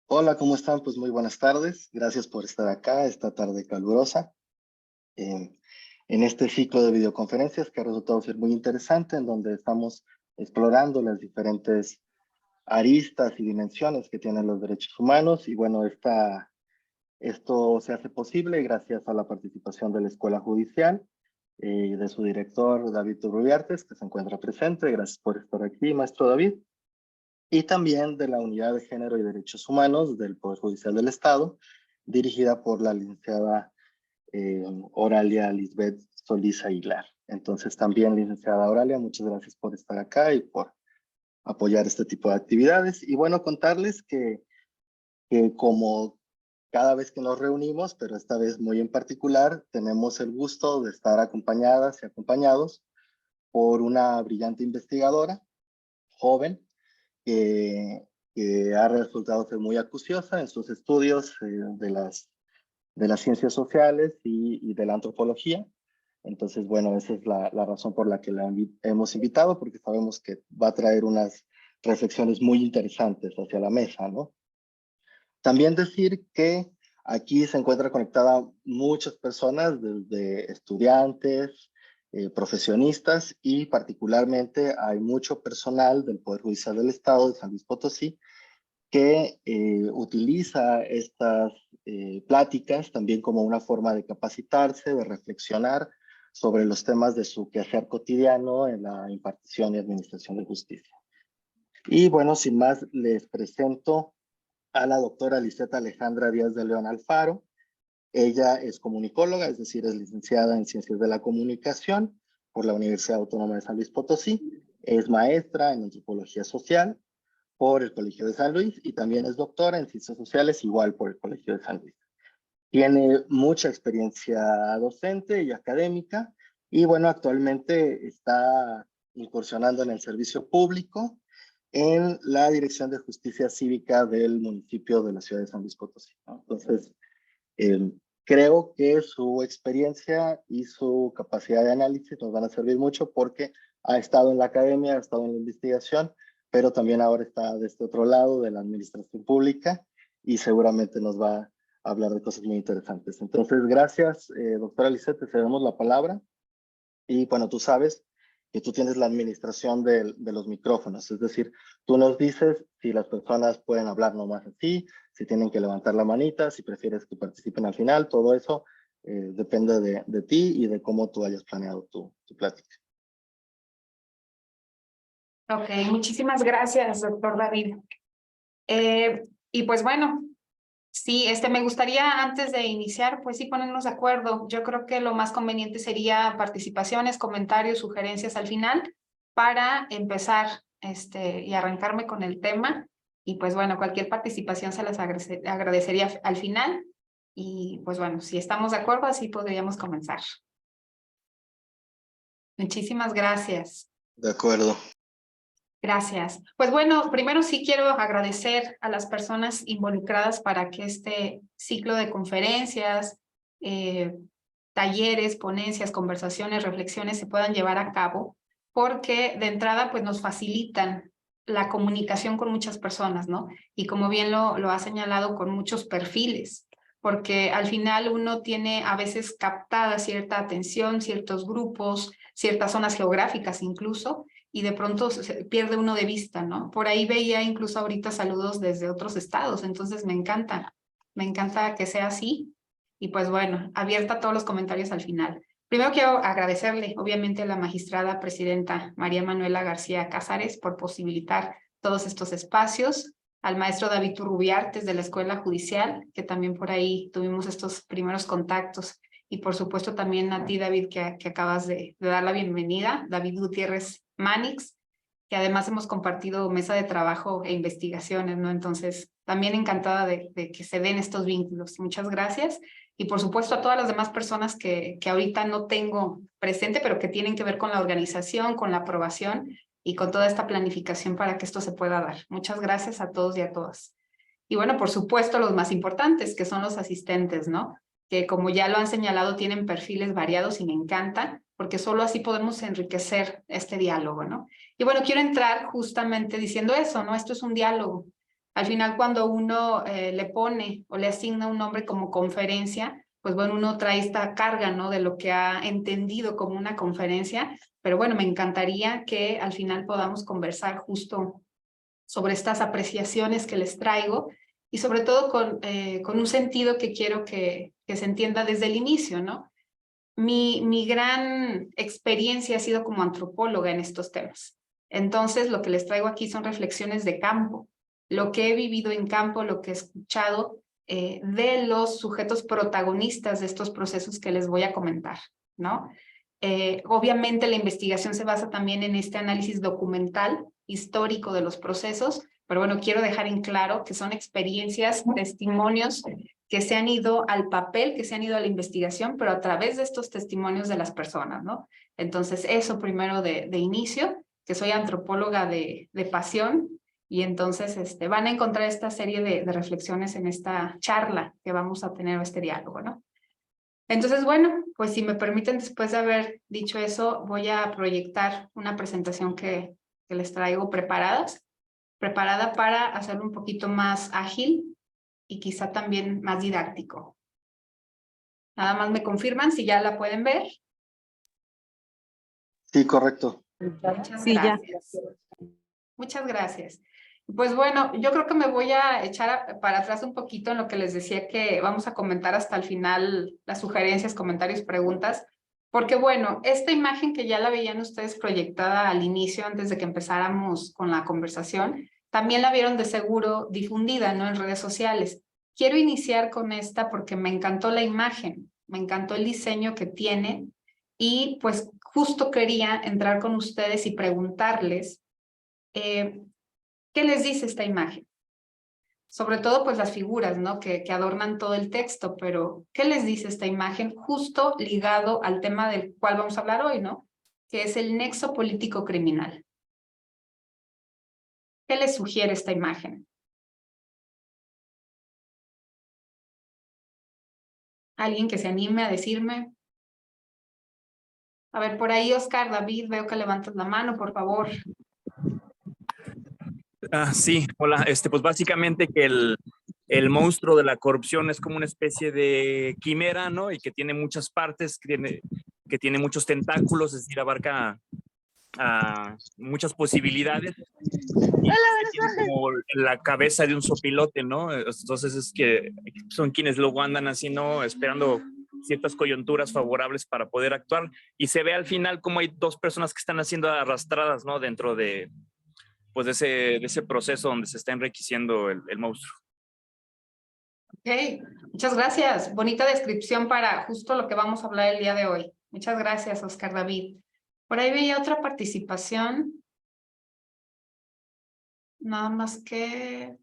Hola, ¿cómo están? Pues muy buenas tardes. Gracias por estar acá esta tarde calurosa en, en este ciclo de videoconferencias que ha resultado ser muy interesante, en donde estamos explorando las diferentes aristas y dimensiones que tienen los derechos humanos. Y bueno, esto se hace posible gracias a la participación de la Escuela Judicial y de su director David Turrubiartes, que se encuentra presente. Gracias por estar aquí, maestro David. Y también de la Unidad de Género y Derechos Humanos del Poder Judicial del Estado, dirigida por la licenciada Oralia Lisbeth Solís Aguilar. Entonces también, licenciada Oralia, muchas gracias por estar acá y por apoyar este tipo de actividades. Y bueno, contarles que como cada vez que nos reunimos, pero esta vez muy en particular, tenemos el gusto de estar acompañadas y acompañados por una brillante investigadora, joven, que, que ha resultado ser muy acuciosa en sus estudios de las ciencias sociales y de la antropología. Entonces, bueno, esa es la razón por la que la hemos invitado, porque sabemos que va a traer unas reflexiones muy interesantes hacia la mesa, ¿no? También decir que aquí se encuentra conectada muchas personas, desde estudiantes, profesionistas, y particularmente hay mucho personal del Poder Judicial del Estado de San Luis Potosí que utiliza estas pláticas también como una forma de capacitarse, de reflexionar sobre los temas de su quehacer cotidiano en la impartición y administración de justicia. Y bueno, sin más, les presento a la doctora Liseta Alejandra Díaz de León Alfaro. Ella es comunicóloga, es decir, es licenciada en Ciencias de la Comunicación por la Universidad Autónoma de San Luis Potosí. Es maestra en Antropología Social por el Colegio de San Luis y también es doctora en Ciencias Sociales, igual por el Colegio de San Luis. Tiene mucha experiencia docente y académica y bueno, actualmente está incursionando en el servicio público en la Dirección de Justicia Cívica del municipio de la ciudad de San Luis Potosí, ¿no? Entonces, eh, creo que su experiencia y su capacidad de análisis nos van a servir mucho porque ha estado en la academia, ha estado en la investigación, pero también ahora está de este otro lado de la administración pública y seguramente nos va a hablar de cosas muy interesantes. Entonces, gracias, doctora Lisette, te cedemos la palabra. Y bueno, tú sabes que tú tienes la administración de los micrófonos, es decir, tú nos dices si las personas pueden hablar nomás así, si tienen que levantar la manita, si prefieres que participen al final, todo eso depende de ti y de cómo tú hayas planeado tu plática. Ok, muchísimas gracias, doctor David. Y pues bueno, sí, me gustaría antes de iniciar, pues sí ponernos de acuerdo. Yo creo que lo más conveniente sería participaciones, comentarios, sugerencias al final para empezar y arrancarme con el tema. Y pues bueno, cualquier participación se las agradecería al final. Y pues bueno, si estamos de acuerdo, así podríamos comenzar. Muchísimas gracias. De acuerdo. Gracias. Pues bueno, primero sí quiero agradecer a las personas involucradas para que este ciclo de conferencias, talleres, ponencias, conversaciones, reflexiones se puedan llevar a cabo, porque de entrada pues nos facilitan la comunicación con muchas personas, ¿no? Y como bien lo ha señalado, con muchos perfiles, porque al final uno tiene a veces captada cierta atención, ciertos grupos, ciertas zonas geográficas incluso, y de pronto se pierde uno de vista, ¿no? Por ahí veía incluso ahorita saludos desde otros estados, entonces me encanta que sea así. Y pues bueno, abierta a todos los comentarios al final. Primero quiero agradecerle, obviamente, a la magistrada presidenta María Manuela García Cázares por posibilitar todos estos espacios, al maestro David Turrubiartes de la Escuela Judicial, que también por ahí tuvimos estos primeros contactos, y por supuesto también a ti, David, que acabas de dar la bienvenida, David Gutiérrez Manix, que además hemos compartido mesa de trabajo e investigaciones, ¿no? Entonces, también encantada de que se den estos vínculos. Muchas gracias. Y por supuesto a todas las demás personas que ahorita no tengo presente, pero que tienen que ver con la organización, con la aprobación y con toda esta planificación para que esto se pueda dar. Muchas gracias a todos y a todas. Y bueno, por supuesto, los más importantes, que son los asistentes, ¿no? Que como ya lo han señalado, tienen perfiles variados y me encanta, porque solo así podemos enriquecer este diálogo, ¿no? Y bueno, quiero entrar justamente diciendo eso, ¿no? Esto es un diálogo. Al final, cuando uno le pone o le asigna un nombre como conferencia, pues bueno, uno trae esta carga, ¿no? De lo que ha entendido como una conferencia, pero bueno, me encantaría que al final podamos conversar justo sobre estas apreciaciones que les traigo y sobre todo con un sentido que quiero que se entienda desde el inicio, ¿no? Mi gran experiencia ha sido como antropóloga en estos temas. Entonces, lo que les traigo aquí son reflexiones de campo, lo que he vivido en campo, lo que he escuchado de los sujetos protagonistas de estos procesos que les voy a comentar, ¿no? Obviamente la investigación se basa también en este análisis documental, histórico de los procesos, pero bueno, quiero dejar en claro que son experiencias, testimonios que se han ido al papel, que se han ido a la investigación, pero a través de estos testimonios de las personas, ¿no? Entonces, eso primero de inicio, que soy antropóloga de pasión, y entonces van a encontrar esta serie de reflexiones en esta charla que vamos a tener, este diálogo, ¿no? Entonces, bueno, pues si me permiten, después de haber dicho eso, voy a proyectar una presentación que les traigo preparada para hacerlo un poquito más ágil y quizá también más didáctico. Nada más me confirman si ya la pueden ver. Sí, correcto. Muchas gracias. Muchas gracias. Pues bueno, yo creo que me voy a echar para atrás un poquito en lo que les decía que vamos a comentar hasta el final las sugerencias, comentarios, preguntas, porque bueno, esta imagen que ya la veían ustedes proyectada al inicio, antes de que empezáramos con la conversación, también la vieron de seguro difundida, ¿no? En redes sociales. Quiero iniciar con esta porque me encantó la imagen, me encantó el diseño que tiene y pues justo quería entrar con ustedes y preguntarles ¿qué les dice esta imagen? Sobre todo, pues las figuras, ¿no? Que adornan todo el texto, pero ¿qué les dice esta imagen? Justo ligado al tema del cual vamos a hablar hoy, ¿no? Que es el nexo político-criminal. ¿Qué les sugiere esta imagen? ¿Alguien que se anime a decirme? A ver, por ahí, Oscar, David, veo que levantas la mano, por favor. Sí, hola. Pues básicamente que el monstruo de la corrupción es como una especie de quimera, ¿no? Y que tiene muchas partes, que tiene muchos tentáculos, es decir, abarca muchas posibilidades. Y tiene como la cabeza de un sopilote, ¿no? Entonces es que son quienes luego andan así, ¿no? Esperando ciertas coyunturas favorables para poder actuar. Y se ve al final como hay dos personas que están siendo arrastradas, ¿no? Dentro de pues de ese proceso donde se está enriqueciendo el monstruo. Ok, muchas gracias. Bonita descripción para justo lo que vamos a hablar el día de hoy. Muchas gracias, Oscar David. Por ahí veía otra participación. Nada más que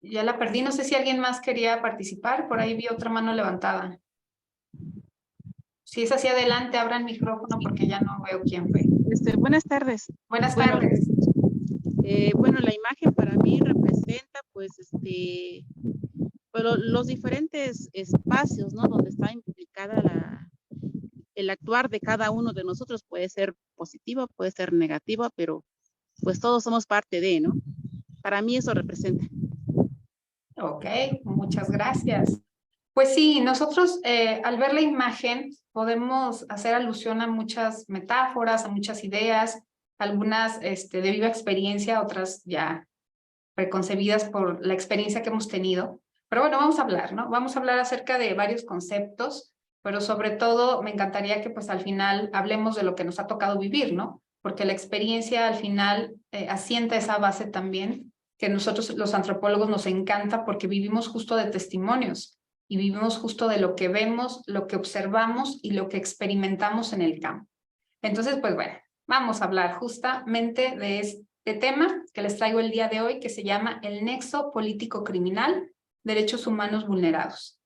ya la perdí. No sé si alguien más quería participar. Por ahí vi otra mano levantada. Si es hacia adelante, abran micrófono porque ya no veo quién fue. Buenas tardes. Buenas tardes. Bueno, la imagen para mí representa, pues, los diferentes espacios, ¿no? Donde está implicada el actuar de cada uno de nosotros. Puede ser positiva, puede ser negativa, pero pues todos somos parte de, ¿no? Para mí eso representa. Ok, muchas gracias. Pues sí, nosotros al ver la imagen podemos hacer alusión a muchas metáforas, a muchas ideas, algunas de viva experiencia, otras ya preconcebidas por la experiencia que hemos tenido. Pero bueno, vamos a hablar, ¿no? Vamos a hablar acerca de varios conceptos, pero sobre todo me encantaría que pues al final hablemos de lo que nos ha tocado vivir, ¿no? Porque la experiencia al final asienta esa base también que nosotros los antropólogos nos encanta porque vivimos justo de testimonios y vivimos justo de lo que vemos, lo que observamos y lo que experimentamos en el campo. Entonces, pues bueno, vamos a hablar justamente de este tema que les traigo el día de hoy, que se llama el nexo político-criminal, derechos humanos vulnerados.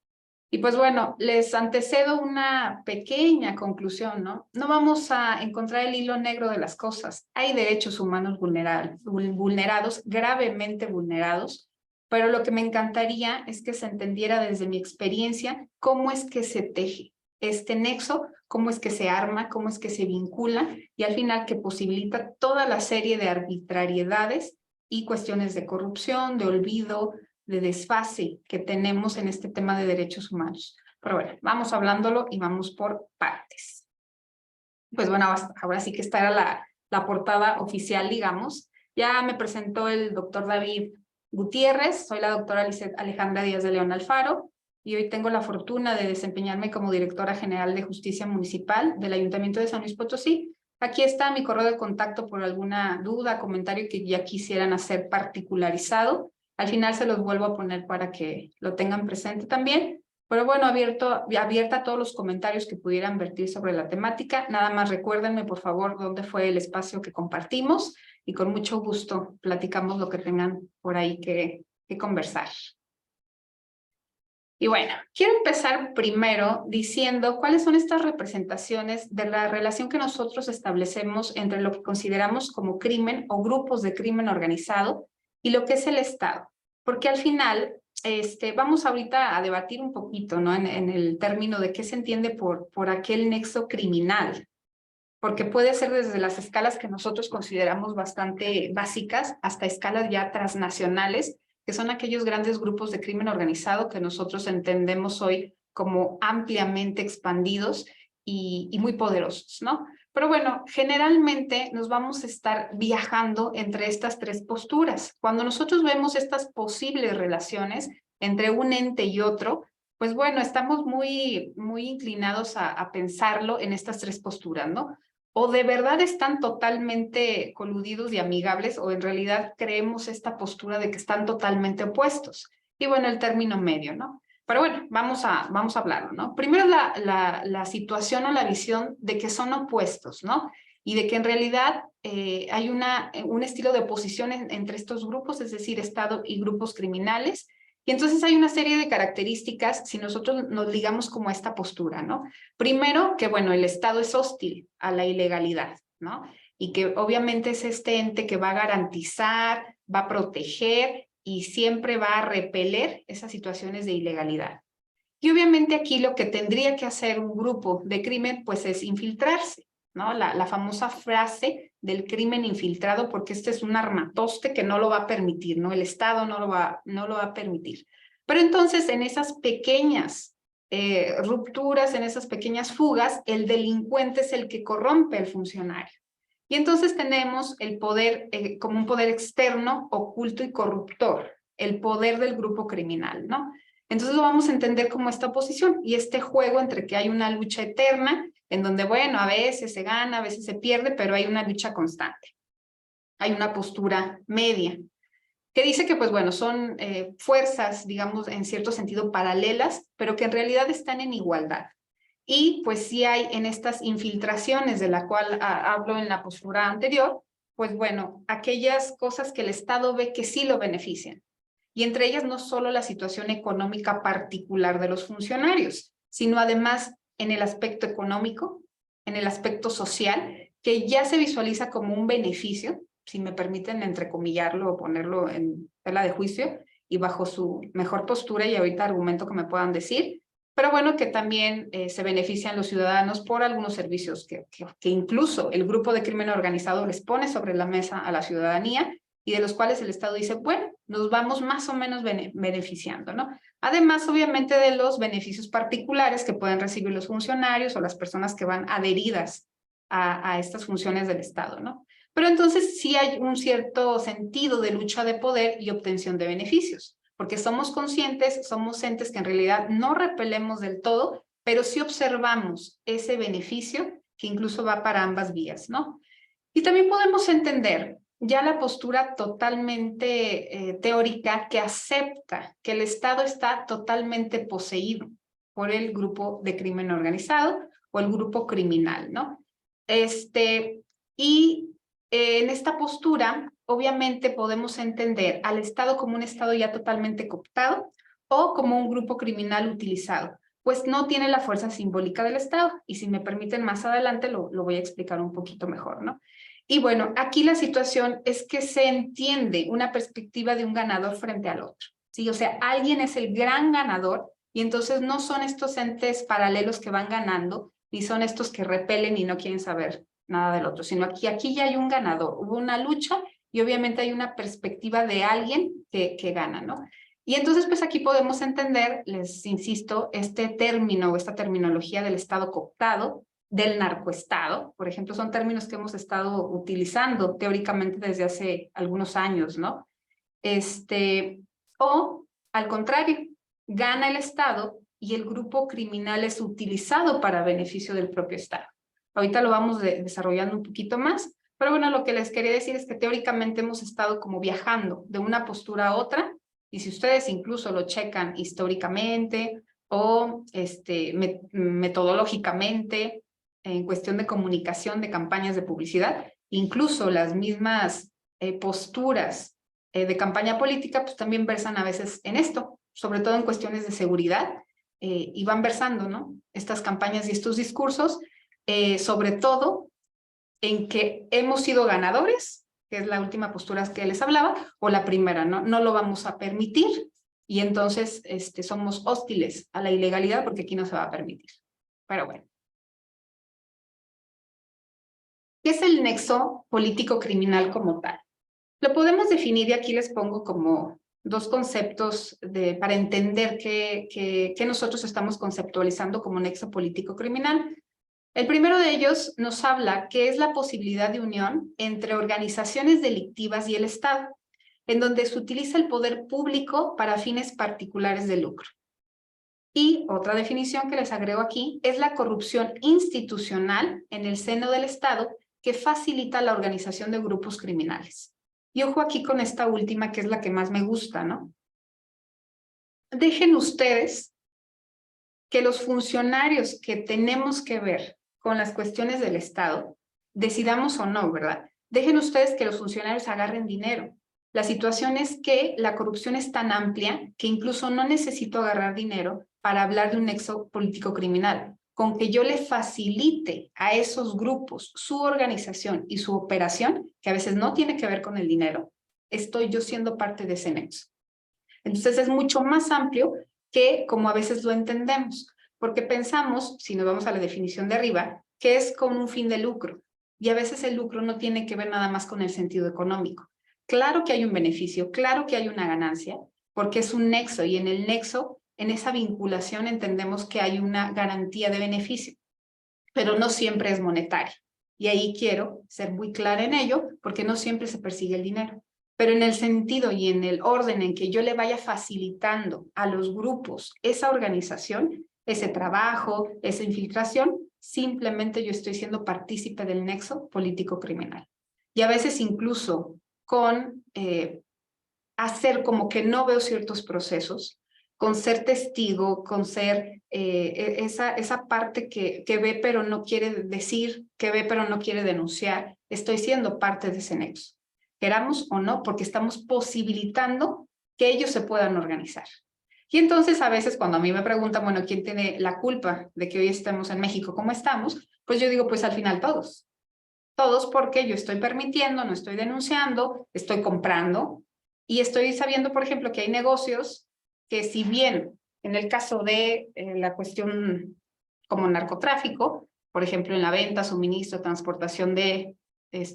Y pues bueno, les antecedo una pequeña conclusión, ¿no? No vamos a encontrar el hilo negro de las cosas. Hay derechos humanos vulnerados, gravemente vulnerados, pero lo que me encantaría es que se entendiera desde mi experiencia cómo es que se teje este nexo, cómo es que se arma, cómo es que se vincula y al final que posibilita toda la serie de arbitrariedades y cuestiones de corrupción, de olvido, de desfase que tenemos en este tema de derechos humanos. Pero bueno, vamos hablándolo y vamos por partes. Pues bueno, ahora sí que esta era la portada oficial, digamos. Ya me presentó el doctor David Gutiérrez, soy la doctora Alejandra Díaz de León Alfaro, y hoy tengo la fortuna de desempeñarme como directora general de Justicia Municipal del Ayuntamiento de San Luis Potosí. Aquí está mi correo de contacto por alguna duda, comentario que ya quisieran hacer particularizado. Al final se los vuelvo a poner para que lo tengan presente también. Pero bueno, abierta a todos los comentarios que pudieran vertir sobre la temática. Nada más recuérdenme, por favor, dónde fue el espacio que compartimos y con mucho gusto platicamos lo que tengan por ahí que conversar. Y bueno, quiero empezar primero diciendo cuáles son estas representaciones de la relación que nosotros establecemos entre lo que consideramos como crimen o grupos de crimen organizado y lo que es el Estado. Porque al final, vamos ahorita a debatir un poquito, ¿no? En el término de qué se entiende por aquel nexo criminal. Porque puede ser desde las escalas que nosotros consideramos bastante básicas hasta escalas ya transnacionales, que son aquellos grandes grupos de crimen organizado que nosotros entendemos hoy como ampliamente expandidos y muy poderosos, ¿no? Pero bueno, generalmente nos vamos a estar viajando entre estas tres posturas. Cuando nosotros vemos estas posibles relaciones entre un ente y otro, pues bueno, estamos muy inclinados a pensarlo en estas tres posturas, ¿no? O de verdad están totalmente coludidos y amigables, o en realidad creemos esta postura de que están totalmente opuestos. Y bueno, el término medio, ¿no? Pero bueno, vamos a hablarlo, ¿no? Primero la situación o la visión de que son opuestos, ¿no? Y de que en realidad hay un estilo de oposición entre estos grupos, es decir, Estado y grupos criminales. Y entonces hay una serie de características si nosotros nos ligamos como a esta postura, ¿no? Primero, que bueno, el Estado es hostil a la ilegalidad, ¿no? Y que obviamente es este ente que va a garantizar, va a proteger y siempre va a repeler esas situaciones de ilegalidad. Y obviamente aquí lo que tendría que hacer un grupo de crimen, pues es infiltrarse, ¿no? La famosa frase del crimen infiltrado, porque este es un armatoste que no lo va a permitir, ¿no? El Estado no lo va a permitir. Pero entonces en esas pequeñas rupturas, en esas pequeñas fugas, el delincuente es el que corrompe al funcionario. Y entonces tenemos el poder como un poder externo, oculto y corruptor, el poder del grupo criminal, ¿no? Entonces lo vamos a entender como esta oposición y este juego entre que hay una lucha eterna, en donde, bueno, a veces se gana, a veces se pierde, pero hay una lucha constante. Hay una postura media, que dice que, pues bueno, son fuerzas, digamos, en cierto sentido paralelas, pero que en realidad están en igualdad. Y pues sí hay en estas infiltraciones de la cual hablo en la postura anterior, pues bueno, aquellas cosas que el Estado ve que sí lo benefician. Y entre ellas no solo la situación económica particular de los funcionarios, sino además en el aspecto económico, en el aspecto social, que ya se visualiza como un beneficio, si me permiten entrecomillarlo o ponerlo en tela de juicio, y bajo su mejor postura, y ahorita argumento que me puedan decir, pero bueno, que también se benefician los ciudadanos por algunos servicios que incluso el grupo de crimen organizado les pone sobre la mesa a la ciudadanía, y de los cuales el Estado dice, bueno, nos vamos más o menos beneficiando, ¿no? Además, obviamente, de los beneficios particulares que pueden recibir los funcionarios o las personas que van adheridas a estas funciones del Estado, ¿no? Pero entonces sí hay un cierto sentido de lucha de poder y obtención de beneficios, porque somos conscientes, somos entes que en realidad no repelemos del todo, pero sí observamos ese beneficio que incluso va para ambas vías, ¿no? Y también podemos entender ya la postura totalmente teórica que acepta que el Estado está totalmente poseído por el grupo de crimen organizado o el grupo criminal, ¿no? En esta postura, obviamente podemos entender al Estado como un Estado ya totalmente cooptado o como un grupo criminal utilizado, pues no tiene la fuerza simbólica del Estado. Y si me permiten más adelante lo voy a explicar un poquito mejor, ¿no? Y bueno, aquí la situación es que se entiende una perspectiva de un ganador frente al otro, ¿sí? O sea, alguien es el gran ganador y entonces no son estos entes paralelos que van ganando, ni son estos que repelen y no quieren saber nada del otro, sino aquí ya hay un ganador, hubo una lucha y obviamente hay una perspectiva de alguien que gana, ¿no? Y entonces, pues aquí podemos entender, les insisto, este término o esta terminología del Estado cooptado, del narcoestado, por ejemplo, son términos que hemos estado utilizando teóricamente desde hace algunos años, ¿no? O, al contrario, gana el Estado y el grupo criminal es utilizado para beneficio del propio Estado. Ahorita lo vamos desarrollando un poquito más, pero bueno, lo que les quería decir es que teóricamente hemos estado como viajando de una postura a otra, y si ustedes incluso lo checan históricamente o metodológicamente, en cuestión de comunicación, de campañas de publicidad, incluso las mismas posturas de campaña política, pues también versan a veces en esto, sobre todo en cuestiones de seguridad, y van versando, ¿no? Estas campañas y estos discursos, sobre todo en que hemos sido ganadores, que es la última postura que les hablaba, o la primera, ¿no? No lo vamos a permitir, y entonces somos hostiles a la ilegalidad porque aquí no se va a permitir. Pero bueno. ¿Qué es el nexo político-criminal como tal? Lo podemos definir, y aquí les pongo como dos conceptos para entender qué nosotros estamos conceptualizando como nexo político-criminal. El primero de ellos nos habla que es la posibilidad de unión entre organizaciones delictivas y el Estado, en donde se utiliza el poder público para fines particulares de lucro. Y otra definición que les agrego aquí es la corrupción institucional en el seno del Estado que facilita la organización de grupos criminales. Y ojo aquí con esta última, que es la que más me gusta, ¿no? Dejen ustedes que los funcionarios que tenemos que ver con las cuestiones del Estado, decidamos o no, ¿verdad? Dejen ustedes que los funcionarios agarren dinero. La situación es que la corrupción es tan amplia que incluso no necesito agarrar dinero para hablar de un nexo político-criminal. Con que yo le facilite a esos grupos su organización y su operación, que a veces no tiene que ver con el dinero, estoy yo siendo parte de ese nexo. Entonces es mucho más amplio que como a veces lo entendemos, porque pensamos, si nos vamos a la definición de arriba, que es con un fin de lucro, y a veces el lucro no tiene que ver nada más con el sentido económico. Claro que hay un beneficio, claro que hay una ganancia, porque es un nexo, y en el nexo, en esa vinculación entendemos que hay una garantía de beneficio, pero no siempre es monetario. Y ahí quiero ser muy clara en ello, porque no siempre se persigue el dinero. Pero en el sentido y en el orden en que yo le vaya facilitando a los grupos esa organización, ese trabajo, esa infiltración, simplemente yo estoy siendo partícipe del nexo político-criminal. Y a veces incluso con hacer como que no veo ciertos procesos, con ser testigo, con ser esa parte que ve pero no quiere decir, que ve pero no quiere denunciar, estoy siendo parte de ese nexo. Queramos o no, porque estamos posibilitando que ellos se puedan organizar. Y entonces a veces cuando a mí me preguntan, bueno, ¿quién tiene la culpa de que hoy estemos en México como estamos? Pues yo digo, pues al final todos. Todos porque yo estoy permitiendo, no estoy denunciando, estoy comprando y estoy sabiendo, por ejemplo, que hay negocios que si bien en el caso de la cuestión como narcotráfico, por ejemplo, en la venta, suministro, transportación de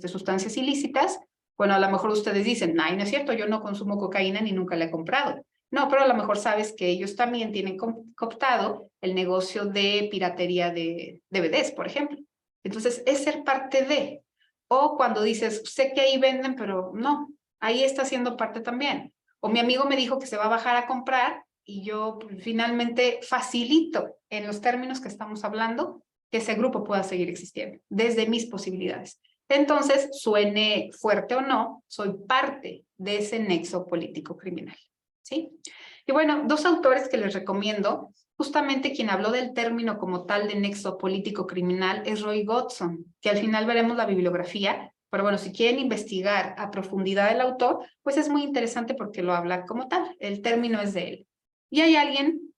sustancias ilícitas, bueno, a lo mejor ustedes dicen, ay, no es cierto, yo no consumo cocaína ni nunca la he comprado. No, pero a lo mejor sabes que ellos también tienen cooptado el negocio de piratería de DVDs, por ejemplo. Entonces, es ser parte de. O cuando dices, sé que ahí venden, pero no, ahí está siendo parte también. O mi amigo me dijo que se va a bajar a comprar y yo finalmente facilito en los términos que estamos hablando que ese grupo pueda seguir existiendo desde mis posibilidades. Entonces, suene fuerte o no, soy parte de ese nexo político-criminal, ¿sí? Y bueno, dos autores que les recomiendo, justamente quien habló del término como tal de nexo político-criminal es Roy Godson, que al final veremos la bibliografía, pero bueno, si quieren investigar a profundidad el autor, pues es muy interesante porque lo habla como tal, el término es de él. Y hay alguien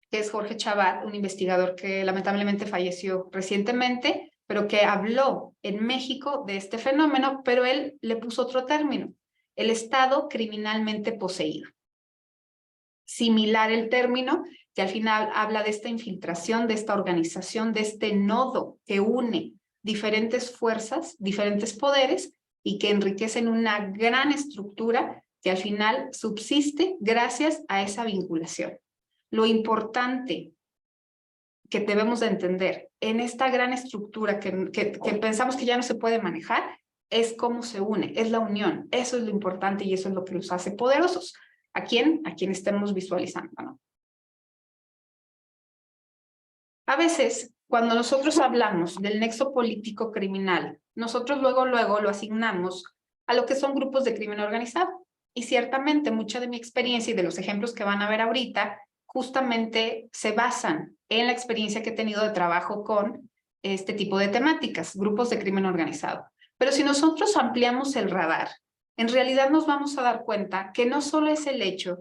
que es Jorge Chabat, un investigador que lamentablemente falleció recientemente, pero que habló en México de este fenómeno, pero él le puso otro término, el Estado criminalmente poseído. Similar el término, que al final habla de esta infiltración, de esta organización, de este nodo que une diferentes fuerzas, diferentes poderes, y que enriquecen una gran estructura que al final subsiste gracias a esa vinculación. Lo importante que debemos de entender en esta gran estructura que pensamos que ya no se puede manejar es cómo se une, es la unión. Eso es lo importante y eso es lo que los hace poderosos. ¿A quién? A quien estemos visualizando, ¿no? A veces, cuando nosotros hablamos del nexo político criminal, nosotros luego lo asignamos a lo que son grupos de crimen organizado. Y ciertamente mucha de mi experiencia y de los ejemplos que van a ver ahorita justamente se basan en la experiencia que he tenido de trabajo con este tipo de temáticas, grupos de crimen organizado. Pero si nosotros ampliamos el radar, en realidad nos vamos a dar cuenta que no solo es el hecho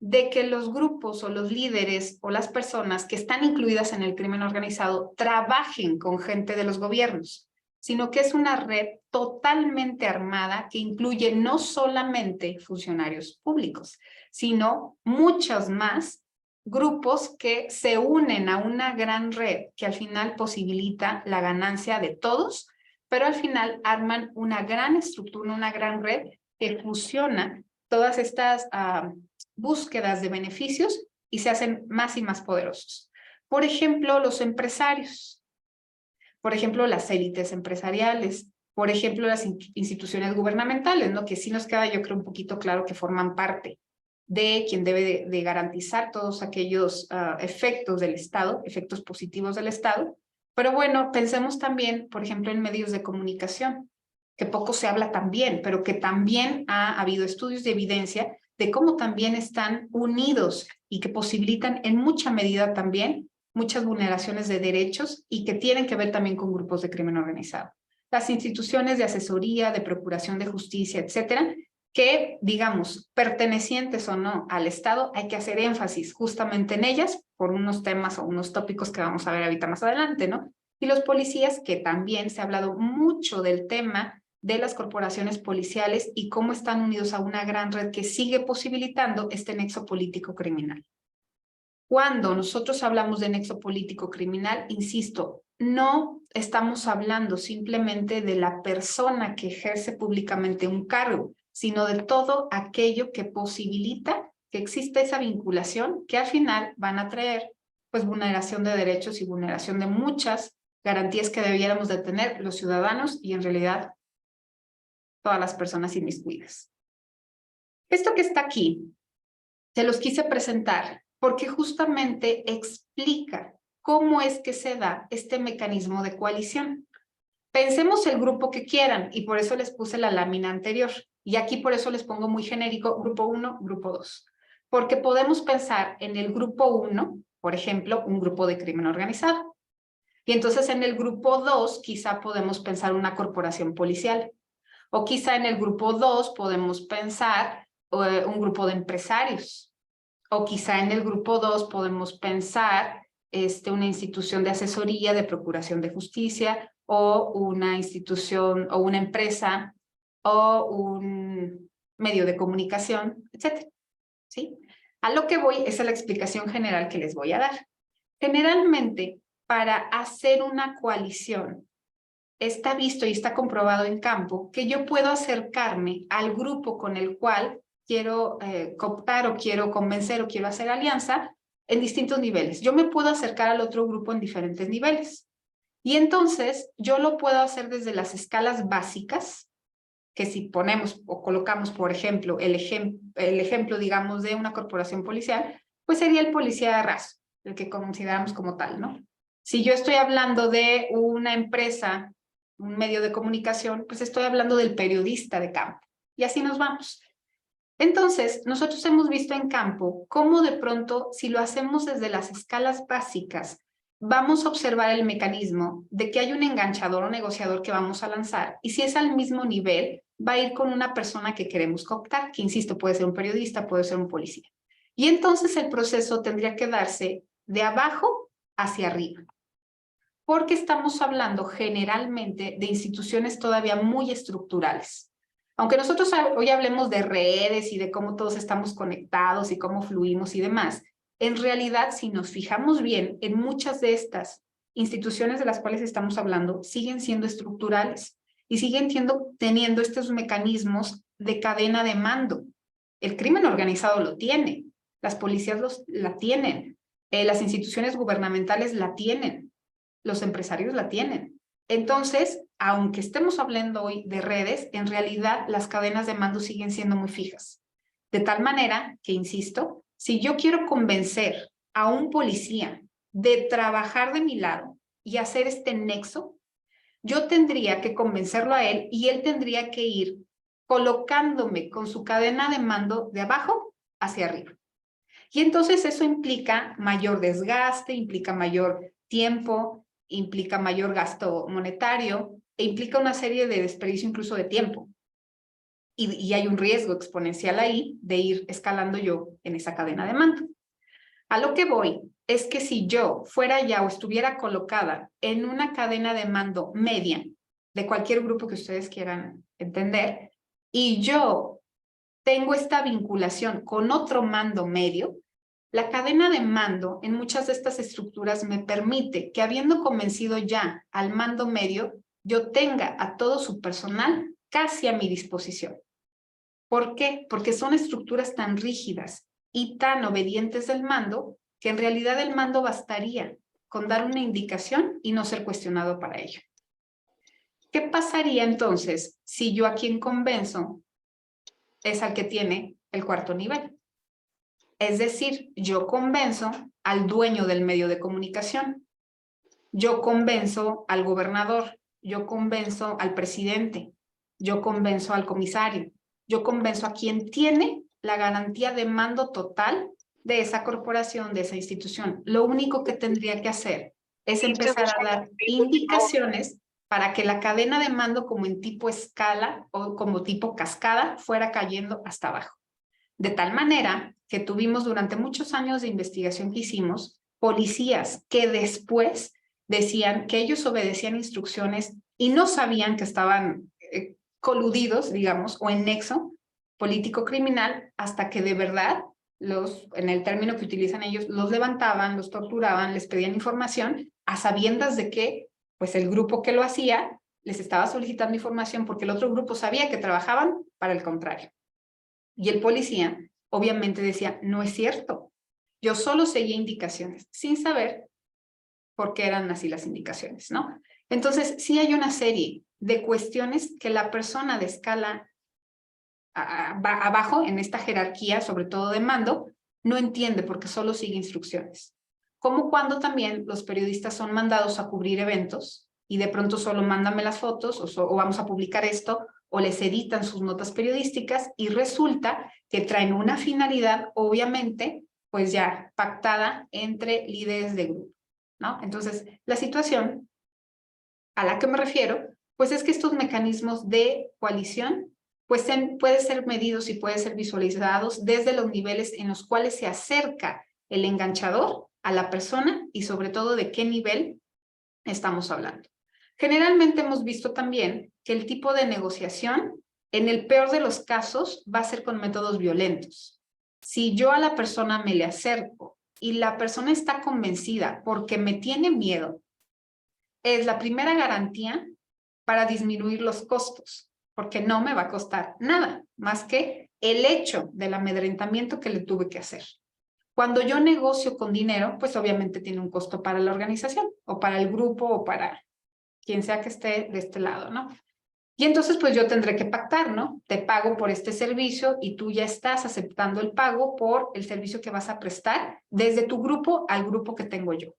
de que los grupos o los líderes o las personas que están incluidas en el crimen organizado trabajen con gente de los gobiernos, sino que es una red totalmente armada que incluye no solamente funcionarios públicos, sino muchos más grupos que se unen a una gran red que al final posibilita la ganancia de todos, pero al final arman una gran estructura, una gran red que fusiona todas estas búsquedas de beneficios y se hacen más y más poderosos. Por ejemplo, los empresarios, por ejemplo, las élites empresariales, por ejemplo, las instituciones gubernamentales, ¿no? Que sí nos queda, yo creo, un poquito claro que forman parte de quien debe de garantizar todos aquellos efectos del Estado, efectos positivos del Estado. Pero bueno, pensemos también, por ejemplo, en medios de comunicación, que poco se habla también, pero que también ha habido estudios de evidencia de cómo también están unidos y que posibilitan en mucha medida también muchas vulneraciones de derechos y que tienen que ver también con grupos de crimen organizado. Las instituciones de asesoría, de procuración de justicia, etcétera, que, digamos, pertenecientes o no al Estado, hay que hacer énfasis justamente en ellas por unos temas o unos tópicos que vamos a ver ahorita más adelante, ¿no? Y los policías, que también se ha hablado mucho del tema de las corporaciones policiales y cómo están unidos a una gran red que sigue posibilitando este nexo político criminal. Cuando nosotros hablamos de nexo político criminal, insisto, no estamos hablando simplemente de la persona que ejerce públicamente un cargo, sino de todo aquello que posibilita que exista esa vinculación que al final van a traer pues vulneración de derechos y vulneración de muchas garantías que debiéramos de tener los ciudadanos y en realidad todas las personas inmiscuidas. Esto que está aquí, se los quise presentar porque justamente explica cómo es que se da este mecanismo de coalición. Pensemos el grupo que quieran y por eso les puse la lámina anterior. Y aquí por eso les pongo muy genérico grupo 1, grupo 2. Porque podemos pensar en el grupo 1, por ejemplo, un grupo de crimen organizado. Y entonces en el grupo 2 quizá podemos pensar una corporación policial. O quizá en el grupo 2 podemos pensar un grupo de empresarios. O quizá en el grupo 2 podemos pensar una institución de asesoría, de procuración de justicia, o una institución, o una empresa, o un medio de comunicación, etc. ¿Sí? A lo que voy es a la explicación general que les voy a dar. Generalmente, para hacer una coalición, está visto y está comprobado en campo que yo puedo acercarme al grupo con el cual quiero cooptar o quiero convencer o quiero hacer alianza en distintos niveles. Yo me puedo acercar al otro grupo en diferentes niveles. Y entonces yo lo puedo hacer desde las escalas básicas, que si ponemos o colocamos, por ejemplo, el ejemplo, digamos, de una corporación policial, pues sería el policía raso, el que consideramos como tal, ¿no? Si yo estoy hablando de una empresa, un medio de comunicación, pues estoy hablando del periodista de campo. Y así nos vamos. Entonces, nosotros hemos visto en campo cómo de pronto, si lo hacemos desde las escalas básicas, vamos a observar el mecanismo de que hay un enganchador o negociador que vamos a lanzar y si es al mismo nivel, va a ir con una persona que queremos cooptar, que insisto, puede ser un periodista, puede ser un policía. Y entonces el proceso tendría que darse de abajo hacia arriba, porque estamos hablando generalmente de instituciones todavía muy estructurales. Aunque nosotros hoy hablemos de redes y de cómo todos estamos conectados y cómo fluimos y demás, en realidad, si nos fijamos bien, en muchas de estas instituciones de las cuales estamos hablando siguen siendo estructurales y siguen teniendo estos mecanismos de cadena de mando. El crimen organizado lo tiene, las policías la tienen, las instituciones gubernamentales la tienen, los empresarios la tienen. Entonces, aunque estemos hablando hoy de redes, en realidad las cadenas de mando siguen siendo muy fijas. De tal manera que, insisto, si yo quiero convencer a un policía de trabajar de mi lado y hacer este nexo, yo tendría que convencerlo a él y él tendría que ir colocándome con su cadena de mando de abajo hacia arriba. Y entonces eso implica mayor desgaste, implica mayor tiempo, implica mayor gasto monetario e implica una serie de desperdicio incluso de tiempo. Y hay un riesgo exponencial ahí de ir escalando yo en esa cadena de mando. A lo que voy es que si yo fuera ya o estuviera colocada en una cadena de mando media de cualquier grupo que ustedes quieran entender, y yo tengo esta vinculación con otro mando medio, la cadena de mando en muchas de estas estructuras me permite que, habiendo convencido ya al mando medio, yo tenga a todo su personal casi a mi disposición. ¿Por qué? Porque son estructuras tan rígidas y tan obedientes del mando que en realidad el mando bastaría con dar una indicación y no ser cuestionado para ello. ¿Qué pasaría entonces si yo a quien convenzo es al que tiene el cuarto nivel? Es decir, yo convenzo al dueño del medio de comunicación, yo convenzo al gobernador, yo convenzo al presidente, yo convenzo al comisario, yo convenzo a quien tiene la garantía de mando total de esa corporación, de esa institución. Lo único que tendría que hacer es empezar a dar indicaciones para que la cadena de mando, como en tipo escala o como tipo cascada, fuera cayendo hasta abajo. De tal manera que tuvimos durante muchos años de investigación que hicimos, policías que después decían que ellos obedecían instrucciones y no sabían que estaban coludidos, digamos, o en nexo político-criminal, hasta que de verdad, en el término que utilizan ellos, los levantaban, los torturaban, les pedían información, a sabiendas de que pues el grupo que lo hacía les estaba solicitando información porque el otro grupo sabía que trabajaban para el contrario. Y el policía obviamente decía, no es cierto, yo solo seguía indicaciones, sin saber por qué eran así las indicaciones, ¿no? Entonces, sí hay una serie de cuestiones que la persona de escala abajo, en esta jerarquía, sobre todo de mando, no entiende porque solo sigue instrucciones. Como cuando también los periodistas son mandados a cubrir eventos y de pronto solo mándame las fotos o vamos a publicar esto, o les editan sus notas periodísticas y resulta que traen una finalidad, obviamente, pues ya pactada entre líderes de grupo, ¿no? Entonces, la situación a la que me refiero, pues es que estos mecanismos de coalición, pues pueden ser medidos y pueden ser visualizados desde los niveles en los cuales se acerca el enganchador a la persona y sobre todo de qué nivel estamos hablando. Generalmente hemos visto también que el tipo de negociación, en el peor de los casos, va a ser con métodos violentos. Si yo a la persona me le acerco y la persona está convencida porque me tiene miedo, es la primera garantía para disminuir los costos, porque no me va a costar nada más que el hecho del amedrentamiento que le tuve que hacer. Cuando yo negocio con dinero, pues obviamente tiene un costo para la organización o para el grupo o para quien sea que esté de este lado, ¿no? Y entonces pues yo tendré que pactar, ¿no? Te pago por este servicio y tú ya estás aceptando el pago por el servicio que vas a prestar desde tu grupo al grupo que tengo yo.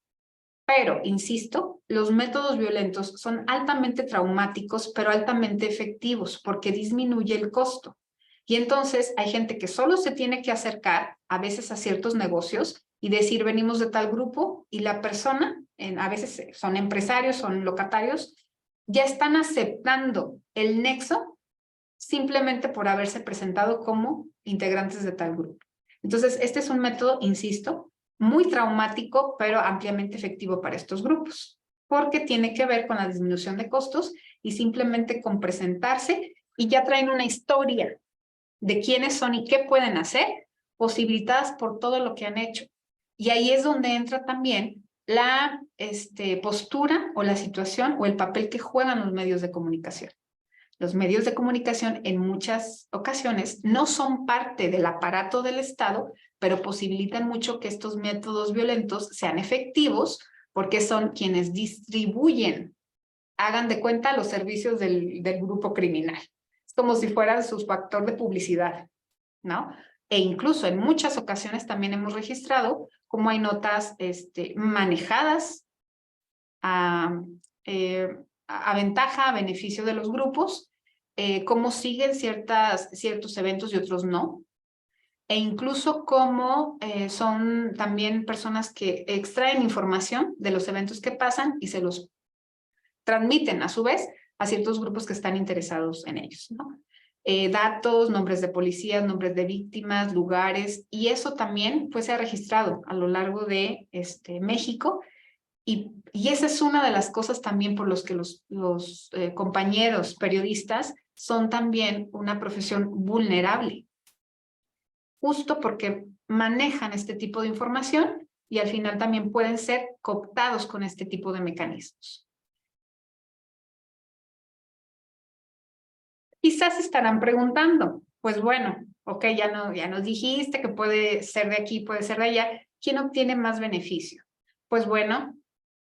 Pero, insisto, los métodos violentos son altamente traumáticos, pero altamente efectivos porque disminuye el costo. Y entonces hay gente que solo se tiene que acercar a veces a ciertos negocios y decir, venimos de tal grupo, y la persona, a veces son empresarios, son locatarios, ya están aceptando el nexo simplemente por haberse presentado como integrantes de tal grupo. Entonces, este es un método, insisto, muy traumático, pero ampliamente efectivo para estos grupos, porque tiene que ver con la disminución de costos y simplemente con presentarse y ya traen una historia de quiénes son y qué pueden hacer, posibilitadas por todo lo que han hecho. Y ahí es donde entra también la postura o la situación o el papel que juegan los medios de comunicación. Los medios de comunicación en muchas ocasiones no son parte del aparato del Estado, pero posibilitan mucho que estos métodos violentos sean efectivos porque son quienes distribuyen, hagan de cuenta, los servicios del grupo criminal. Es como si fueran su factor de publicidad, ¿no? E incluso en muchas ocasiones también hemos registrado cómo hay notas manejadas a ventaja, a beneficio de los grupos, cómo siguen ciertos eventos y otros no, e incluso cómo son también personas que extraen información de los eventos que pasan y se los transmiten a su vez a ciertos grupos que están interesados en ellos, ¿no? Datos, nombres de policías, nombres de víctimas, lugares, y eso también pues se ha registrado a lo largo de México. Y esa es una de las cosas también por los que los compañeros periodistas son también una profesión vulnerable, justo porque manejan este tipo de información y al final también pueden ser cooptados con este tipo de mecanismos. Quizás estarán preguntando, pues bueno, ok, ya nos dijiste que puede ser de aquí, puede ser de allá, ¿quién obtiene más beneficio? Pues bueno,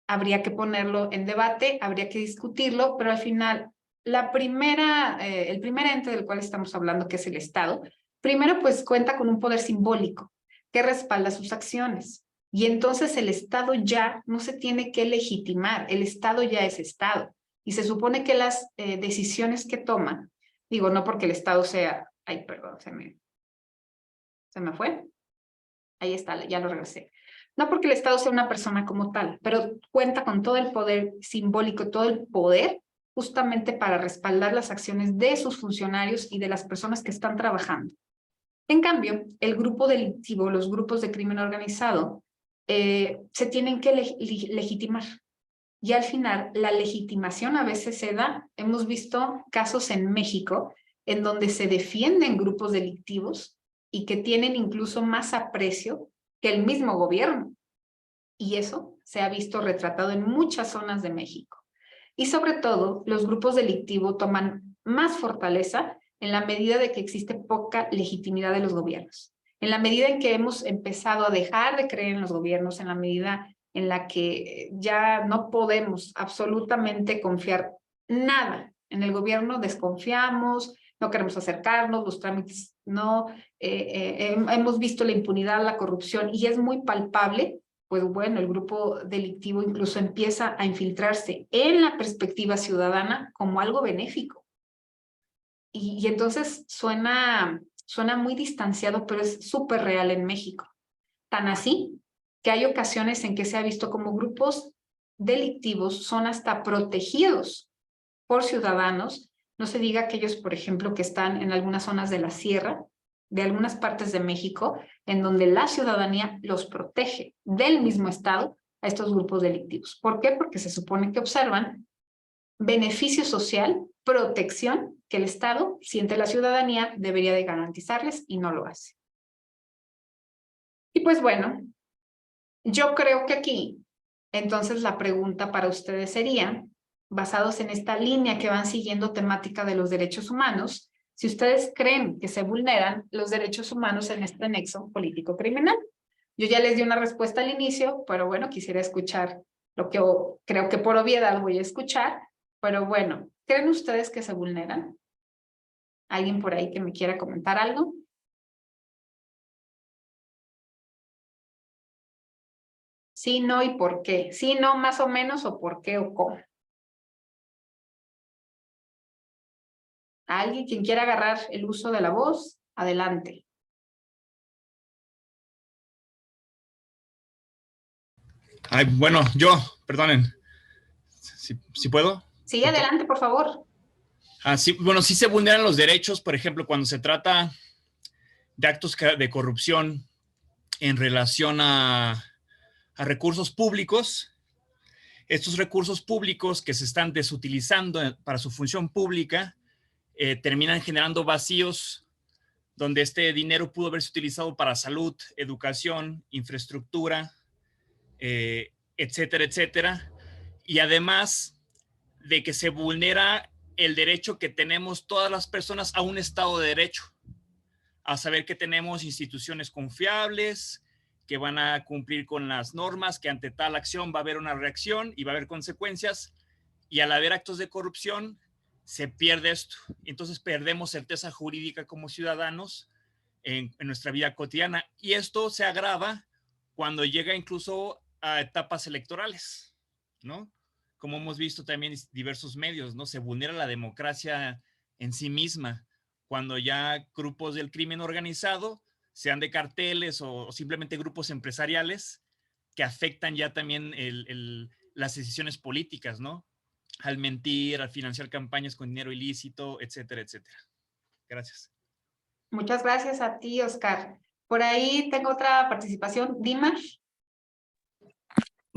habría que ponerlo en debate, habría que discutirlo, pero al final, el primer ente del cual estamos hablando, que es el Estado, primero pues cuenta con un poder simbólico que respalda sus acciones. Y entonces el Estado ya no se tiene que legitimar, el Estado ya es Estado. Y se supone que las decisiones que toma, digo, no porque el Estado sea, ay, perdón, se me fue. Ahí está, ya lo regresé. No porque el Estado sea una persona como tal, pero cuenta con todo el poder simbólico, todo el poder justamente para respaldar las acciones de sus funcionarios y de las personas que están trabajando. En cambio, el grupo delictivo, los grupos de crimen organizado, se tienen que legitimar. Y al final, la legitimación a veces se da. Hemos visto casos en México en donde se defienden grupos delictivos y que tienen incluso más aprecio que el mismo gobierno. Y eso se ha visto retratado en muchas zonas de México. Y sobre todo, los grupos delictivos toman más fortaleza en la medida de que existe poca legitimidad de los gobiernos. En la medida en que hemos empezado a dejar de creer en los gobiernos, en la medida en la que ya no podemos absolutamente confiar nada en el gobierno, desconfiamos, no queremos acercarnos, los trámites no, hemos visto la impunidad, la corrupción, y es muy palpable, pues bueno, el grupo delictivo incluso empieza a infiltrarse en la perspectiva ciudadana como algo benéfico. Y entonces suena muy distanciado, pero es súper real en México. Tan así que hay ocasiones en que se ha visto como grupos delictivos son hasta protegidos por ciudadanos. No se diga aquellos, por ejemplo, que están en algunas zonas de la sierra, de algunas partes de México, en donde la ciudadanía los protege del mismo Estado a estos grupos delictivos. ¿Por qué? Porque se supone que observan beneficio social, protección que el Estado siente la ciudadanía debería de garantizarles y no lo hace. Y pues bueno, yo creo que aquí, entonces la pregunta para ustedes sería, basados en esta línea que van siguiendo temática de los derechos humanos, si ustedes creen que se vulneran los derechos humanos en este nexo político-criminal. Yo ya les di una respuesta al inicio, pero bueno, quisiera escuchar lo que creo que por obviedad voy a escuchar, pero bueno, ¿creen ustedes que se vulneran? ¿Alguien por ahí que me quiera comentar algo? Sí, no y por qué. Sí, no, más o menos, o por qué o cómo. ¿Alguien quien quiera agarrar el uso de la voz? Adelante. Ay, bueno, perdonen. ¿Sí puedo? Sí, adelante, por favor. Sí, bueno, sí se vulneran los derechos, por ejemplo, cuando se trata de actos de corrupción en relación a recursos públicos. Estos recursos públicos que se están desutilizando para su función pública terminan generando vacíos donde este dinero pudo haberse utilizado para salud, educación, infraestructura, etcétera, etcétera. Y además de que se vulnera el derecho que tenemos todas las personas a un Estado de Derecho, a saber que tenemos instituciones confiables, que van a cumplir con las normas, que ante tal acción va a haber una reacción y va a haber consecuencias, y al haber actos de corrupción se pierde esto. Entonces perdemos certeza jurídica como ciudadanos en nuestra vida cotidiana, y esto se agrava cuando llega incluso a etapas electorales, ¿no? Como hemos visto también en diversos medios, ¿no? Se vulnera la democracia en sí misma cuando ya grupos del crimen organizado, sean de carteles o simplemente grupos empresariales, que afectan ya también las decisiones políticas, ¿no? Al mentir, al financiar campañas con dinero ilícito, etcétera, etcétera. Gracias. Muchas gracias a ti, Oscar. Por ahí tengo otra participación. Dimas.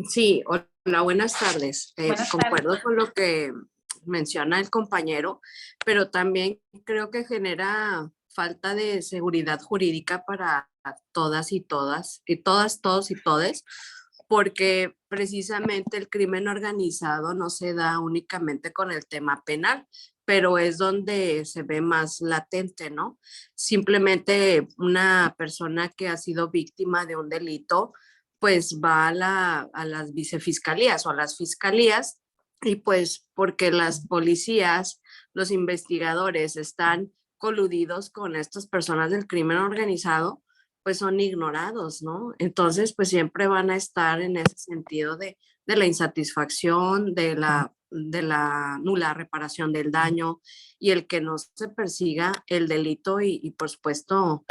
Sí, hola, buenas tardes. Buenas Concuerdo tardes. con lo que menciona el compañero, pero también creo que genera falta de seguridad jurídica para todas y todas, todos y todes, porque precisamente el crimen organizado no se da únicamente con el tema penal, pero es donde se ve más latente, ¿no? Simplemente una persona que ha sido víctima de un delito, pues va a las vicefiscalías o a las fiscalías, y pues porque las policías, los investigadores están coludidos con estas personas del crimen organizado, pues son ignorados, ¿no? Entonces, pues siempre van a estar en ese sentido de la insatisfacción, de la nula reparación del daño, y el que no se persiga el delito y por supuesto,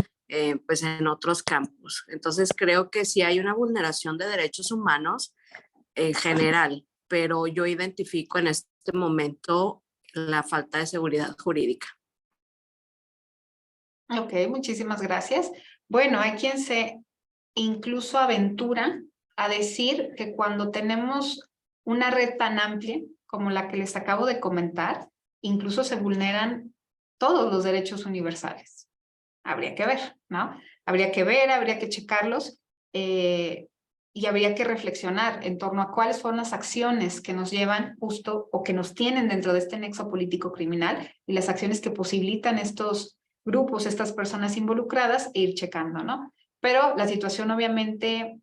pues en otros campos. Entonces, creo que sí hay una vulneración de derechos humanos en general, pero yo identifico en este momento la falta de seguridad jurídica. Ok, muchísimas gracias. Bueno, hay quien se incluso aventura a decir que cuando tenemos una red tan amplia como la que les acabo de comentar, incluso se vulneran todos los derechos universales. Habría que ver, ¿no? Habría que ver, habría que checarlos y habría que reflexionar en torno a cuáles fueron las acciones que nos llevan justo o que nos tienen dentro de este nexo político criminal y las acciones que posibilitan estos grupos, estas personas involucradas, e ir checando, ¿no? Pero la situación obviamente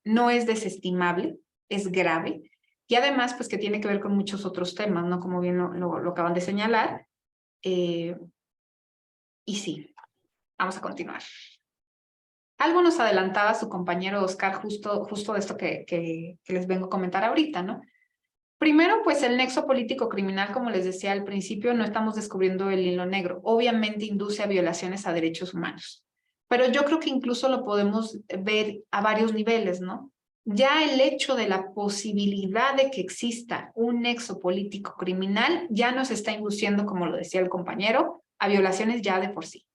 no es desestimable, es grave, y además pues que tiene que ver con muchos otros temas, ¿no? Como bien lo acaban de señalar. Y sí, vamos a continuar. Algo nos adelantaba su compañero Oscar justo de esto que les vengo a comentar ahorita, ¿no? Primero, pues el nexo político criminal, como les decía al principio, no estamos descubriendo el hilo negro. Obviamente induce a violaciones a derechos humanos. Pero yo creo que incluso lo podemos ver a varios niveles, ¿no? Ya el hecho de la posibilidad de que exista un nexo político criminal ya nos está induciendo, como lo decía el compañero, a violaciones ya de por sí.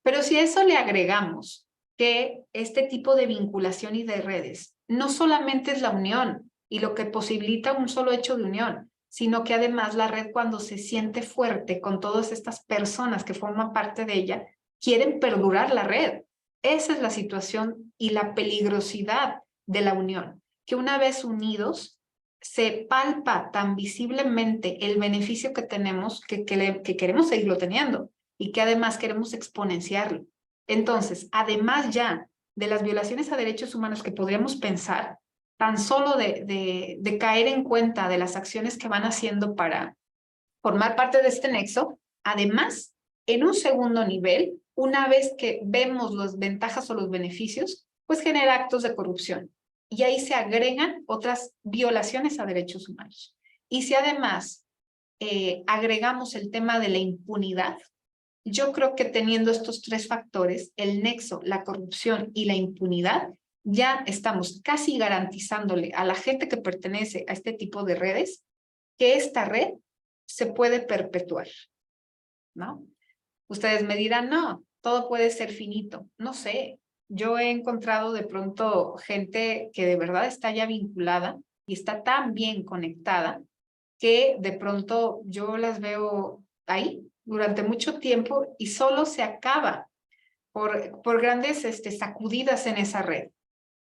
Pero si a eso le agregamos que este tipo de vinculación y de redes no solamente es la unión y lo que posibilita un solo hecho de unión, sino que además la red, cuando se siente fuerte con todas estas personas que forman parte de ella, quieren perdurar la red. Esa es la situación y la peligrosidad de la unión, que una vez unidos se palpa tan visiblemente el beneficio que tenemos que queremos seguirlo teniendo y que además queremos exponenciarlo. Entonces, además ya de las violaciones a derechos humanos que podríamos pensar, tan solo de caer en cuenta de las acciones que van haciendo para formar parte de este nexo, además, en un segundo nivel, una vez que vemos las ventajas o los beneficios, pues genera actos de corrupción. Y ahí se agregan otras violaciones a derechos humanos. Y si además agregamos el tema de la impunidad, yo creo que teniendo estos tres factores, el nexo, la corrupción y la impunidad, ya estamos casi garantizándole a la gente que pertenece a este tipo de redes que esta red se puede perpetuar, ¿no? Ustedes me dirán, no, todo puede ser finito. No sé, yo he encontrado de pronto gente que de verdad está ya vinculada y está tan bien conectada que de pronto yo las veo ahí durante mucho tiempo y solo se acaba por grandes sacudidas en esa red.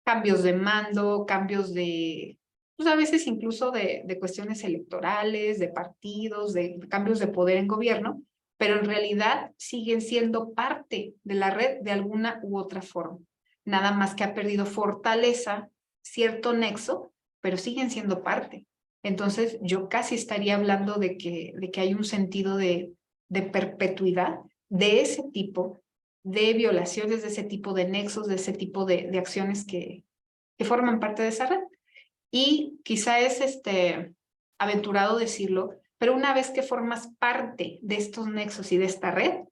Cambios de mando, cambios de pues a veces incluso de cuestiones electorales, de partidos, de cambios de poder en gobierno, pero en realidad siguen siendo parte de la red de alguna u otra forma. Nada más que ha perdido fortaleza, cierto nexo, pero siguen siendo parte. Entonces yo casi estaría hablando de que hay un sentido de perpetuidad de ese tipo, de violaciones, de ese tipo de nexos, de ese tipo de acciones que forman parte de esa red. Y quizá es aventurado decirlo, pero una vez que formas parte de estos nexos y de esta red,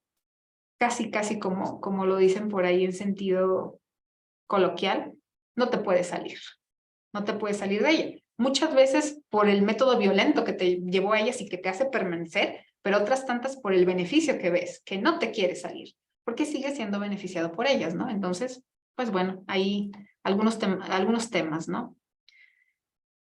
casi como lo dicen por ahí en sentido coloquial, no te puedes salir. No te puedes salir de ella. Muchas veces por el método violento que te llevó a ellas y que te hace permanecer, pero otras tantas por el beneficio que ves, que no te quieres salir, porque sigues siendo beneficiado por ellas, ¿no? Entonces, pues bueno, ahí algunos temas, ¿no?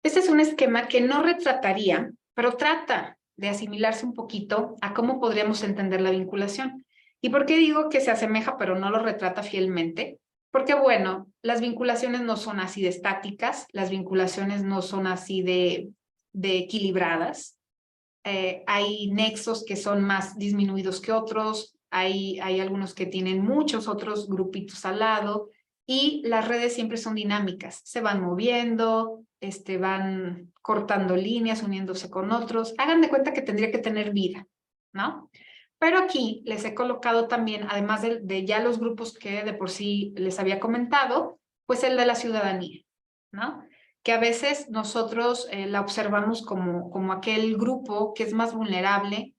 Este es un esquema que no retrataría, pero trata de asimilarse un poquito a cómo podríamos entender la vinculación. ¿Y por qué digo que se asemeja pero no lo retrata fielmente? Porque bueno, las vinculaciones no son así de estáticas, las vinculaciones no son así de equilibradas. Hay nexos que son más disminuidos que otros, hay algunos que tienen muchos otros grupitos al lado, y las redes siempre son dinámicas, se van moviendo, van cortando líneas, uniéndose con otros. Hagan de cuenta que tendría que tener vida, ¿no? Pero aquí les he colocado también, además de ya los grupos que de por sí les había comentado, pues el de la ciudadanía, ¿no? Que a veces nosotros la observamos como aquel grupo que es más vulnerable,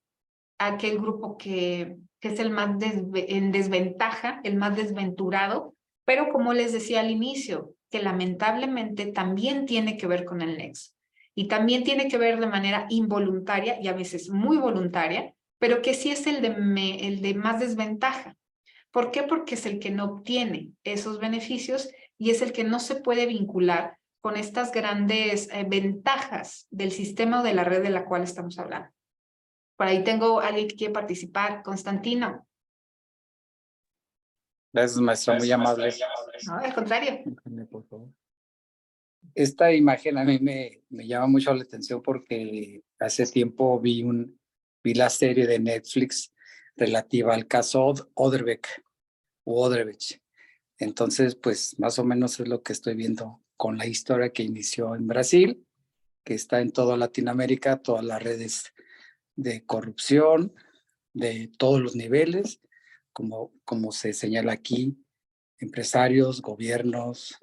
aquel grupo que es el más en desventaja, el más desventurado, pero como les decía al inicio, que lamentablemente también tiene que ver con el nexo. Y también tiene que ver de manera involuntaria y a veces muy voluntaria, pero que sí es el de más desventaja. ¿Por qué? Porque es el que no obtiene esos beneficios y es el que no se puede vincular con estas grandes ventajas del sistema o de la red de la cual estamos hablando. Por ahí tengo a alguien que quiere participar. Constantino. Gracias, maestra, muy amable. No, al contrario. Por favor. Esta imagen a mí me llama mucho la atención porque hace tiempo vi la serie de Netflix relativa al caso Odebrecht. Entonces, pues más o menos es lo que estoy viendo con la historia que inició en Brasil, que está en toda Latinoamérica, todas las redes de corrupción de todos los niveles, como se señala aquí, empresarios, gobiernos,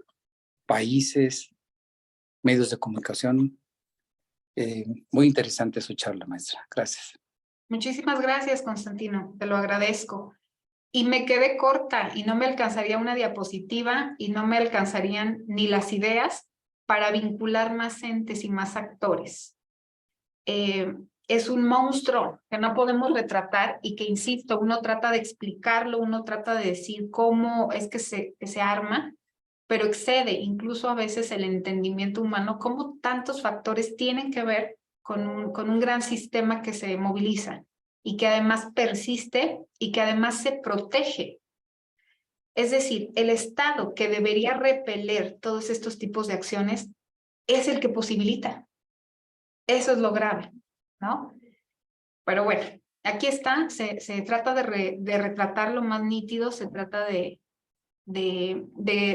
países, medios de comunicación. Muy interesante su charla, maestra. Gracias. Muchísimas gracias, Constantino. Te lo agradezco. Y me quedé corta y no me alcanzaría una diapositiva y no me alcanzarían ni las ideas para vincular más entes y más actores. Es un monstruo que no podemos retratar y que, insisto, uno trata de explicarlo, uno trata de decir cómo es que se arma, pero excede incluso a veces el entendimiento humano, cómo tantos factores tienen que ver con un gran sistema que se moviliza y que además persiste y que además se protege. Es decir, el Estado que debería repeler todos estos tipos de acciones es el que posibilita. Eso es lo grave, ¿no? Pero bueno, aquí está, se trata de retratar lo más nítido, se trata de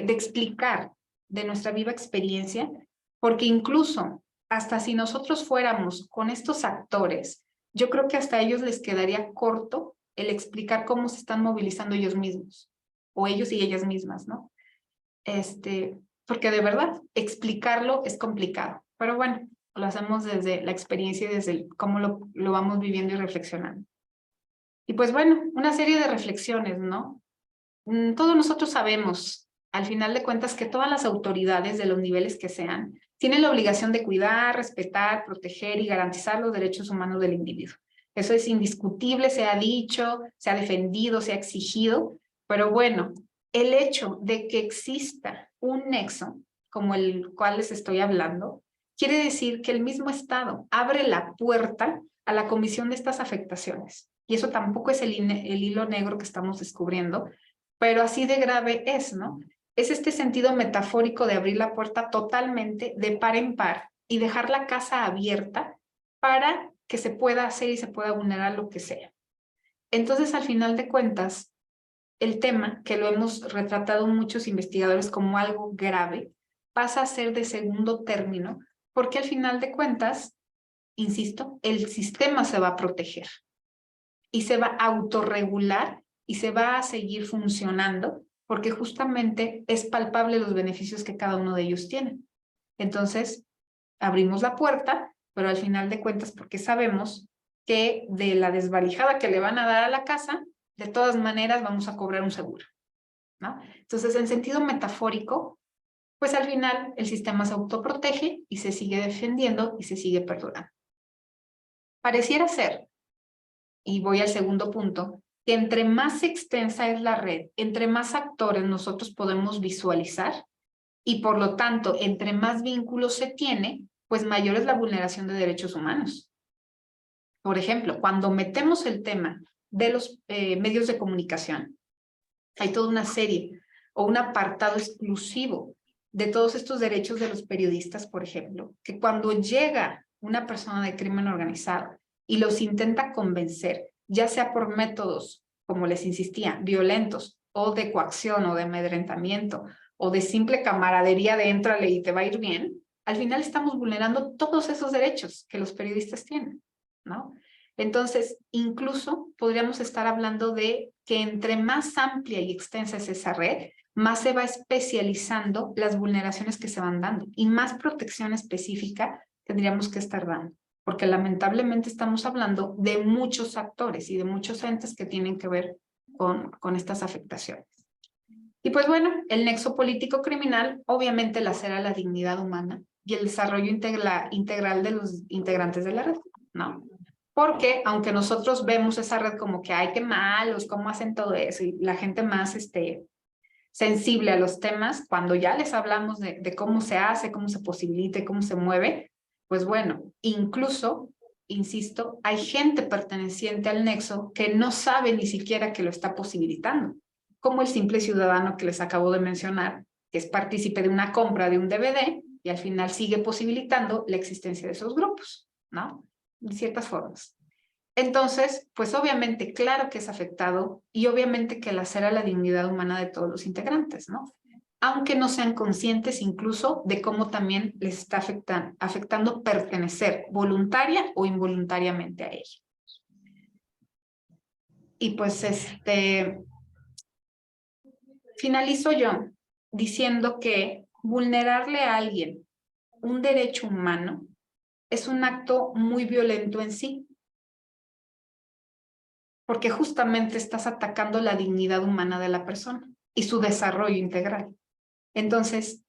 explicar de nuestra viva experiencia, porque incluso hasta si nosotros fuéramos con estos actores, yo creo que hasta a ellos les quedaría corto el explicar cómo se están movilizando ellos mismos, o ellos y ellas mismas, ¿no? Porque de verdad, explicarlo es complicado, pero bueno, lo hacemos desde la experiencia y desde cómo lo vamos viviendo y reflexionando. Y pues bueno, una serie de reflexiones, ¿no? Todos nosotros sabemos, al final de cuentas, que todas las autoridades de los niveles que sean, tienen la obligación de cuidar, respetar, proteger y garantizar los derechos humanos del individuo. Eso es indiscutible, se ha dicho, se ha defendido, se ha exigido, pero bueno, el hecho de que exista un nexo, como el cual les estoy hablando, quiere decir que el mismo Estado abre la puerta a la comisión de estas afectaciones. Y eso tampoco es el hilo negro que estamos descubriendo, pero así de grave es, ¿no? Es este sentido metafórico de abrir la puerta totalmente de par en par y dejar la casa abierta para que se pueda hacer y se pueda vulnerar lo que sea. Entonces, al final de cuentas, el tema, que lo hemos retratado muchos investigadores como algo grave, pasa a ser de segundo término, porque al final de cuentas, insisto, el sistema se va a proteger y se va a autorregular y se va a seguir funcionando porque justamente es palpable los beneficios que cada uno de ellos tiene. Entonces, abrimos la puerta, pero al final de cuentas, porque sabemos que de la desvalijada que le van a dar a la casa, de todas maneras vamos a cobrar un seguro, ¿no? Entonces, en sentido metafórico, pues al final el sistema se autoprotege y se sigue defendiendo y se sigue perdurando. Pareciera ser, y voy al segundo punto, que entre más extensa es la red, entre más actores nosotros podemos visualizar y por lo tanto, entre más vínculos se tiene, pues mayor es la vulneración de derechos humanos. Por ejemplo, cuando metemos el tema de los medios de comunicación, hay toda una serie o un apartado exclusivo de todos estos derechos de los periodistas, por ejemplo, que cuando llega una persona de crimen organizado y los intenta convencer, ya sea por métodos, como les insistía, violentos o de coacción o de amedrentamiento o de simple camaradería de éntrale y te va a ir bien, al final estamos vulnerando todos esos derechos que los periodistas tienen, ¿no? Entonces, incluso podríamos estar hablando de que entre más amplia y extensa es esa red, más se va especializando las vulneraciones que se van dando y más protección específica tendríamos que estar dando, porque lamentablemente estamos hablando de muchos actores y de muchos entes que tienen que ver con estas afectaciones. Y pues bueno, el nexo político criminal obviamente lacera la dignidad humana y el desarrollo integral de los integrantes de la red, ¿no? Porque aunque nosotros vemos esa red como que, ay, qué malos, cómo hacen todo eso, y la gente más sensible a los temas, cuando ya les hablamos de cómo se hace, cómo se posibilita y cómo se mueve, pues bueno, incluso, insisto, hay gente perteneciente al nexo que no sabe ni siquiera que lo está posibilitando, como el simple ciudadano que les acabo de mencionar, que es partícipe de una compra de un DVD y al final sigue posibilitando la existencia de esos grupos, ¿no? De ciertas formas. Entonces, pues obviamente, claro que es afectado y obviamente que lacera la dignidad humana de todos los integrantes, ¿no? Aunque no sean conscientes incluso de cómo también les está afectando pertenecer voluntaria o involuntariamente a ella. Y pues finalizo yo diciendo que vulnerarle a alguien un derecho humano es un acto muy violento en sí, porque justamente estás atacando la dignidad humana de la persona y su desarrollo integral. Entonces,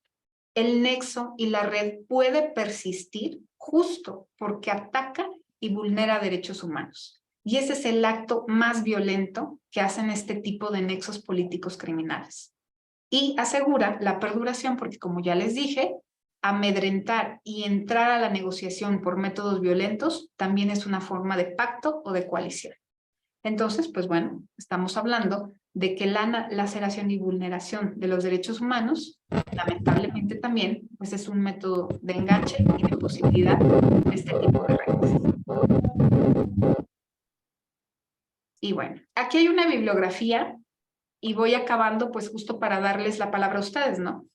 el nexo y la red puede persistir justo porque ataca y vulnera derechos humanos. Y ese es el acto más violento que hacen este tipo de nexos políticos criminales. Y asegura la perduración porque, como ya les dije, amedrentar y entrar a la negociación por métodos violentos también es una forma de pacto o de coalición. Entonces, pues bueno, estamos hablando de que la laceración y vulneración de los derechos humanos, lamentablemente también, pues es un método de enganche y de posibilidad de este tipo de redes. Y bueno, aquí hay una bibliografía y voy acabando pues justo para darles la palabra a ustedes, ¿no?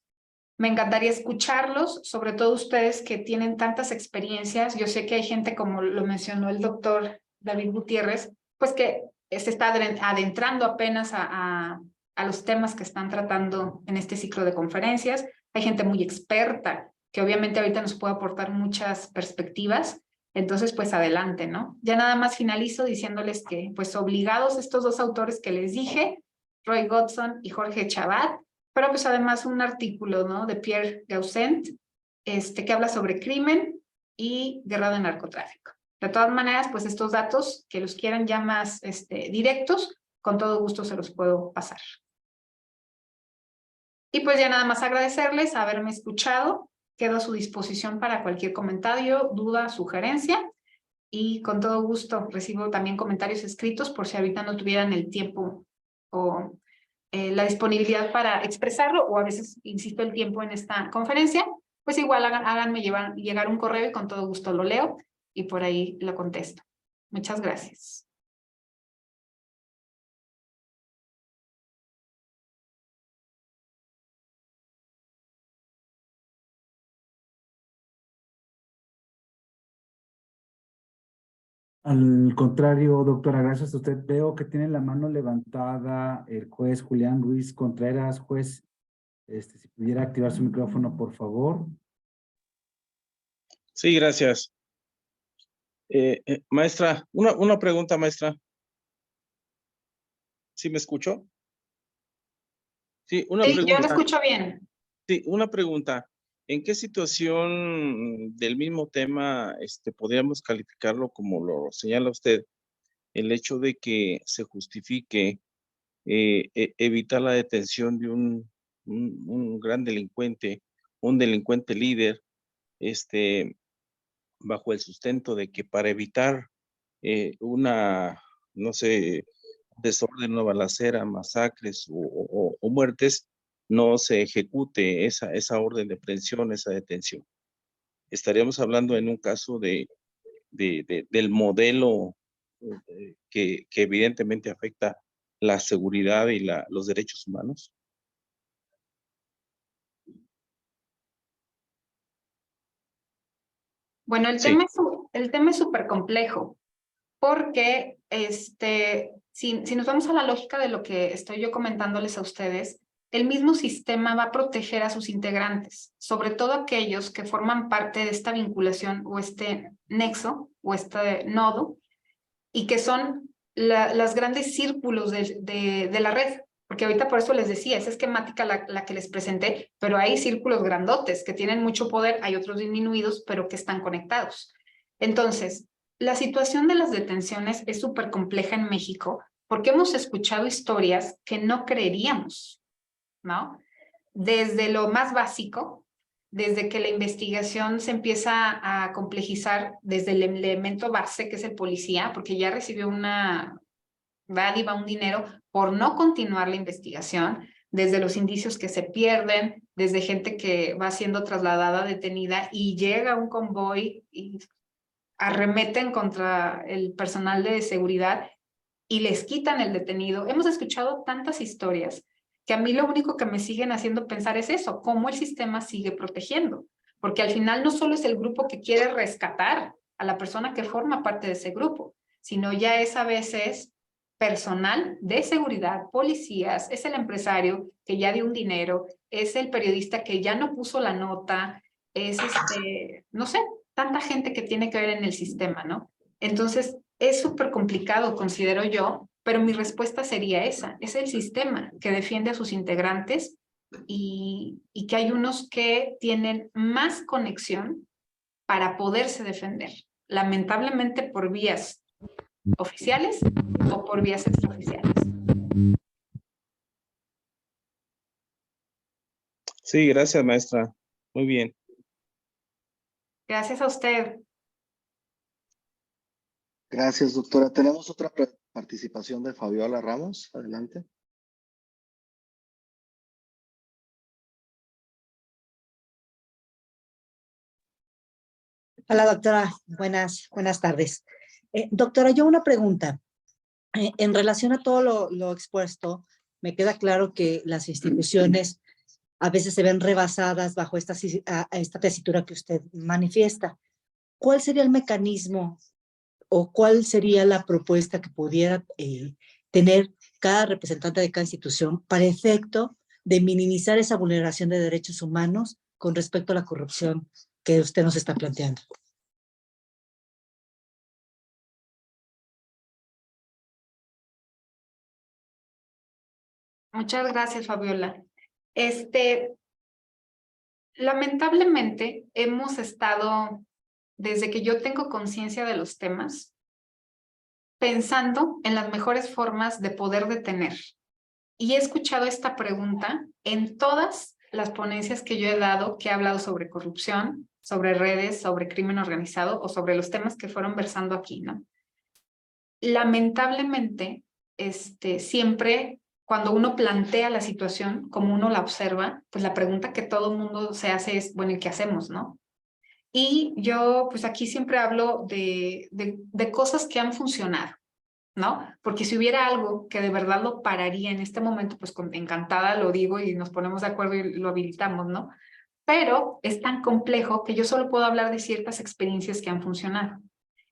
Me encantaría escucharlos, sobre todo ustedes que tienen tantas experiencias. Yo sé que hay gente, como lo mencionó el doctor David Gutiérrez, pues que se está adentrando apenas a los temas que están tratando en este ciclo de conferencias. Hay gente muy experta que obviamente ahorita nos puede aportar muchas perspectivas. Entonces, pues adelante, ¿no? Ya nada más finalizo diciéndoles que, pues obligados estos dos autores que les dije, Roy Godson y Jorge Chabat, pero pues además un artículo, ¿no? De Pierre Gausset, que habla sobre crimen y guerra de narcotráfico. De todas maneras, pues estos datos que los quieran ya más directos, con todo gusto se los puedo pasar. Y pues ya nada más agradecerles haberme escuchado. Quedo a su disposición para cualquier comentario, duda, sugerencia. Y con todo gusto recibo también comentarios escritos por si ahorita no tuvieran el tiempo o la disponibilidad para expresarlo, o a veces, insisto, el tiempo en esta conferencia, pues igual háganme llegar un correo y con todo gusto lo leo y por ahí lo contesto. Muchas gracias. Al contrario, doctora, gracias a usted. Veo que tiene la mano levantada el juez Julián Ruiz Contreras. Juez, si pudiera activar su micrófono, por favor. Sí, gracias. Maestra, una pregunta, maestra. ¿Sí me escuchó? Sí, una Sí, yo lo pregunta. escucho bien. Sí, una pregunta. ¿En qué situación del mismo tema podríamos calificarlo como lo señala usted? El hecho de que se justifique evitar la detención de un gran delincuente, un delincuente líder, bajo el sustento de que para evitar no sé, desorden, una balacera, masacres o muertes, no se ejecute esa orden de aprehensión, esa detención. Estaríamos hablando en un caso del modelo que evidentemente afecta la seguridad y los derechos humanos. Bueno, Sí. el tema es súper complejo porque si nos vamos a la lógica de lo que estoy yo comentándoles a ustedes, el mismo sistema va a proteger a sus integrantes, sobre todo aquellos que forman parte de esta vinculación o este nexo o este nodo y que son las grandes círculos de la red. Porque ahorita por eso les decía, es esquemática la que les presenté, pero hay círculos grandotes que tienen mucho poder, hay otros disminuidos, pero que están conectados. Entonces, la situación de las detenciones es súper compleja en México porque hemos escuchado historias que no creeríamos, ¿no? Desde lo más básico, desde que la investigación se empieza a complejizar desde el elemento base, que es el policía, porque ya recibió una dádiva, un dinero, por no continuar la investigación, desde los indicios que se pierden, desde gente que va siendo trasladada, detenida, y llega un convoy y arremeten contra el personal de seguridad y les quitan el detenido. Hemos escuchado tantas historias que a mí lo único que me siguen haciendo pensar es eso, cómo el sistema sigue protegiendo, porque al final no solo es el grupo que quiere rescatar a la persona que forma parte de ese grupo, sino ya es a veces personal de seguridad, policías, es el empresario que ya dio un dinero, es el periodista que ya no puso la nota, es no sé, tanta gente que tiene que ver en el sistema, ¿no? Entonces, es súper complicado, considero yo, pero mi respuesta sería esa, es el sistema que defiende a sus integrantes y que hay unos que tienen más conexión para poderse defender, lamentablemente por vías oficiales o por vías extraoficiales. Sí, gracias, maestra. Muy bien. Gracias a usted. Gracias, doctora. Tenemos otra participación de Fabiola Ramos. Adelante. Hola, doctora. Buenas tardes. Doctora, yo una pregunta. En relación a todo lo expuesto, me queda claro que las instituciones a veces se ven rebasadas bajo esta tesitura que usted manifiesta. ¿Cuál sería el mecanismo o cuál sería la propuesta que pudiera tener cada representante de cada institución para efecto de minimizar esa vulneración de derechos humanos con respecto a la corrupción que usted nos está planteando? Muchas gracias, Fabiola. Lamentablemente hemos estado, desde que yo tengo conciencia de los temas, pensando en las mejores formas de poder detener. Y he escuchado esta pregunta en todas las ponencias que yo he dado, que he hablado sobre corrupción, sobre redes, sobre crimen organizado o sobre los temas que fueron versando aquí, ¿no? Lamentablemente, siempre cuando uno plantea la situación, como uno la observa, pues la pregunta que todo el mundo se hace es, bueno, ¿y qué hacemos, no? Y yo, pues aquí siempre hablo de cosas que han funcionado, ¿no? Porque si hubiera algo que de verdad lo pararía en este momento, pues encantada lo digo y nos ponemos de acuerdo y lo habilitamos, ¿no? Pero es tan complejo que yo solo puedo hablar de ciertas experiencias que han funcionado.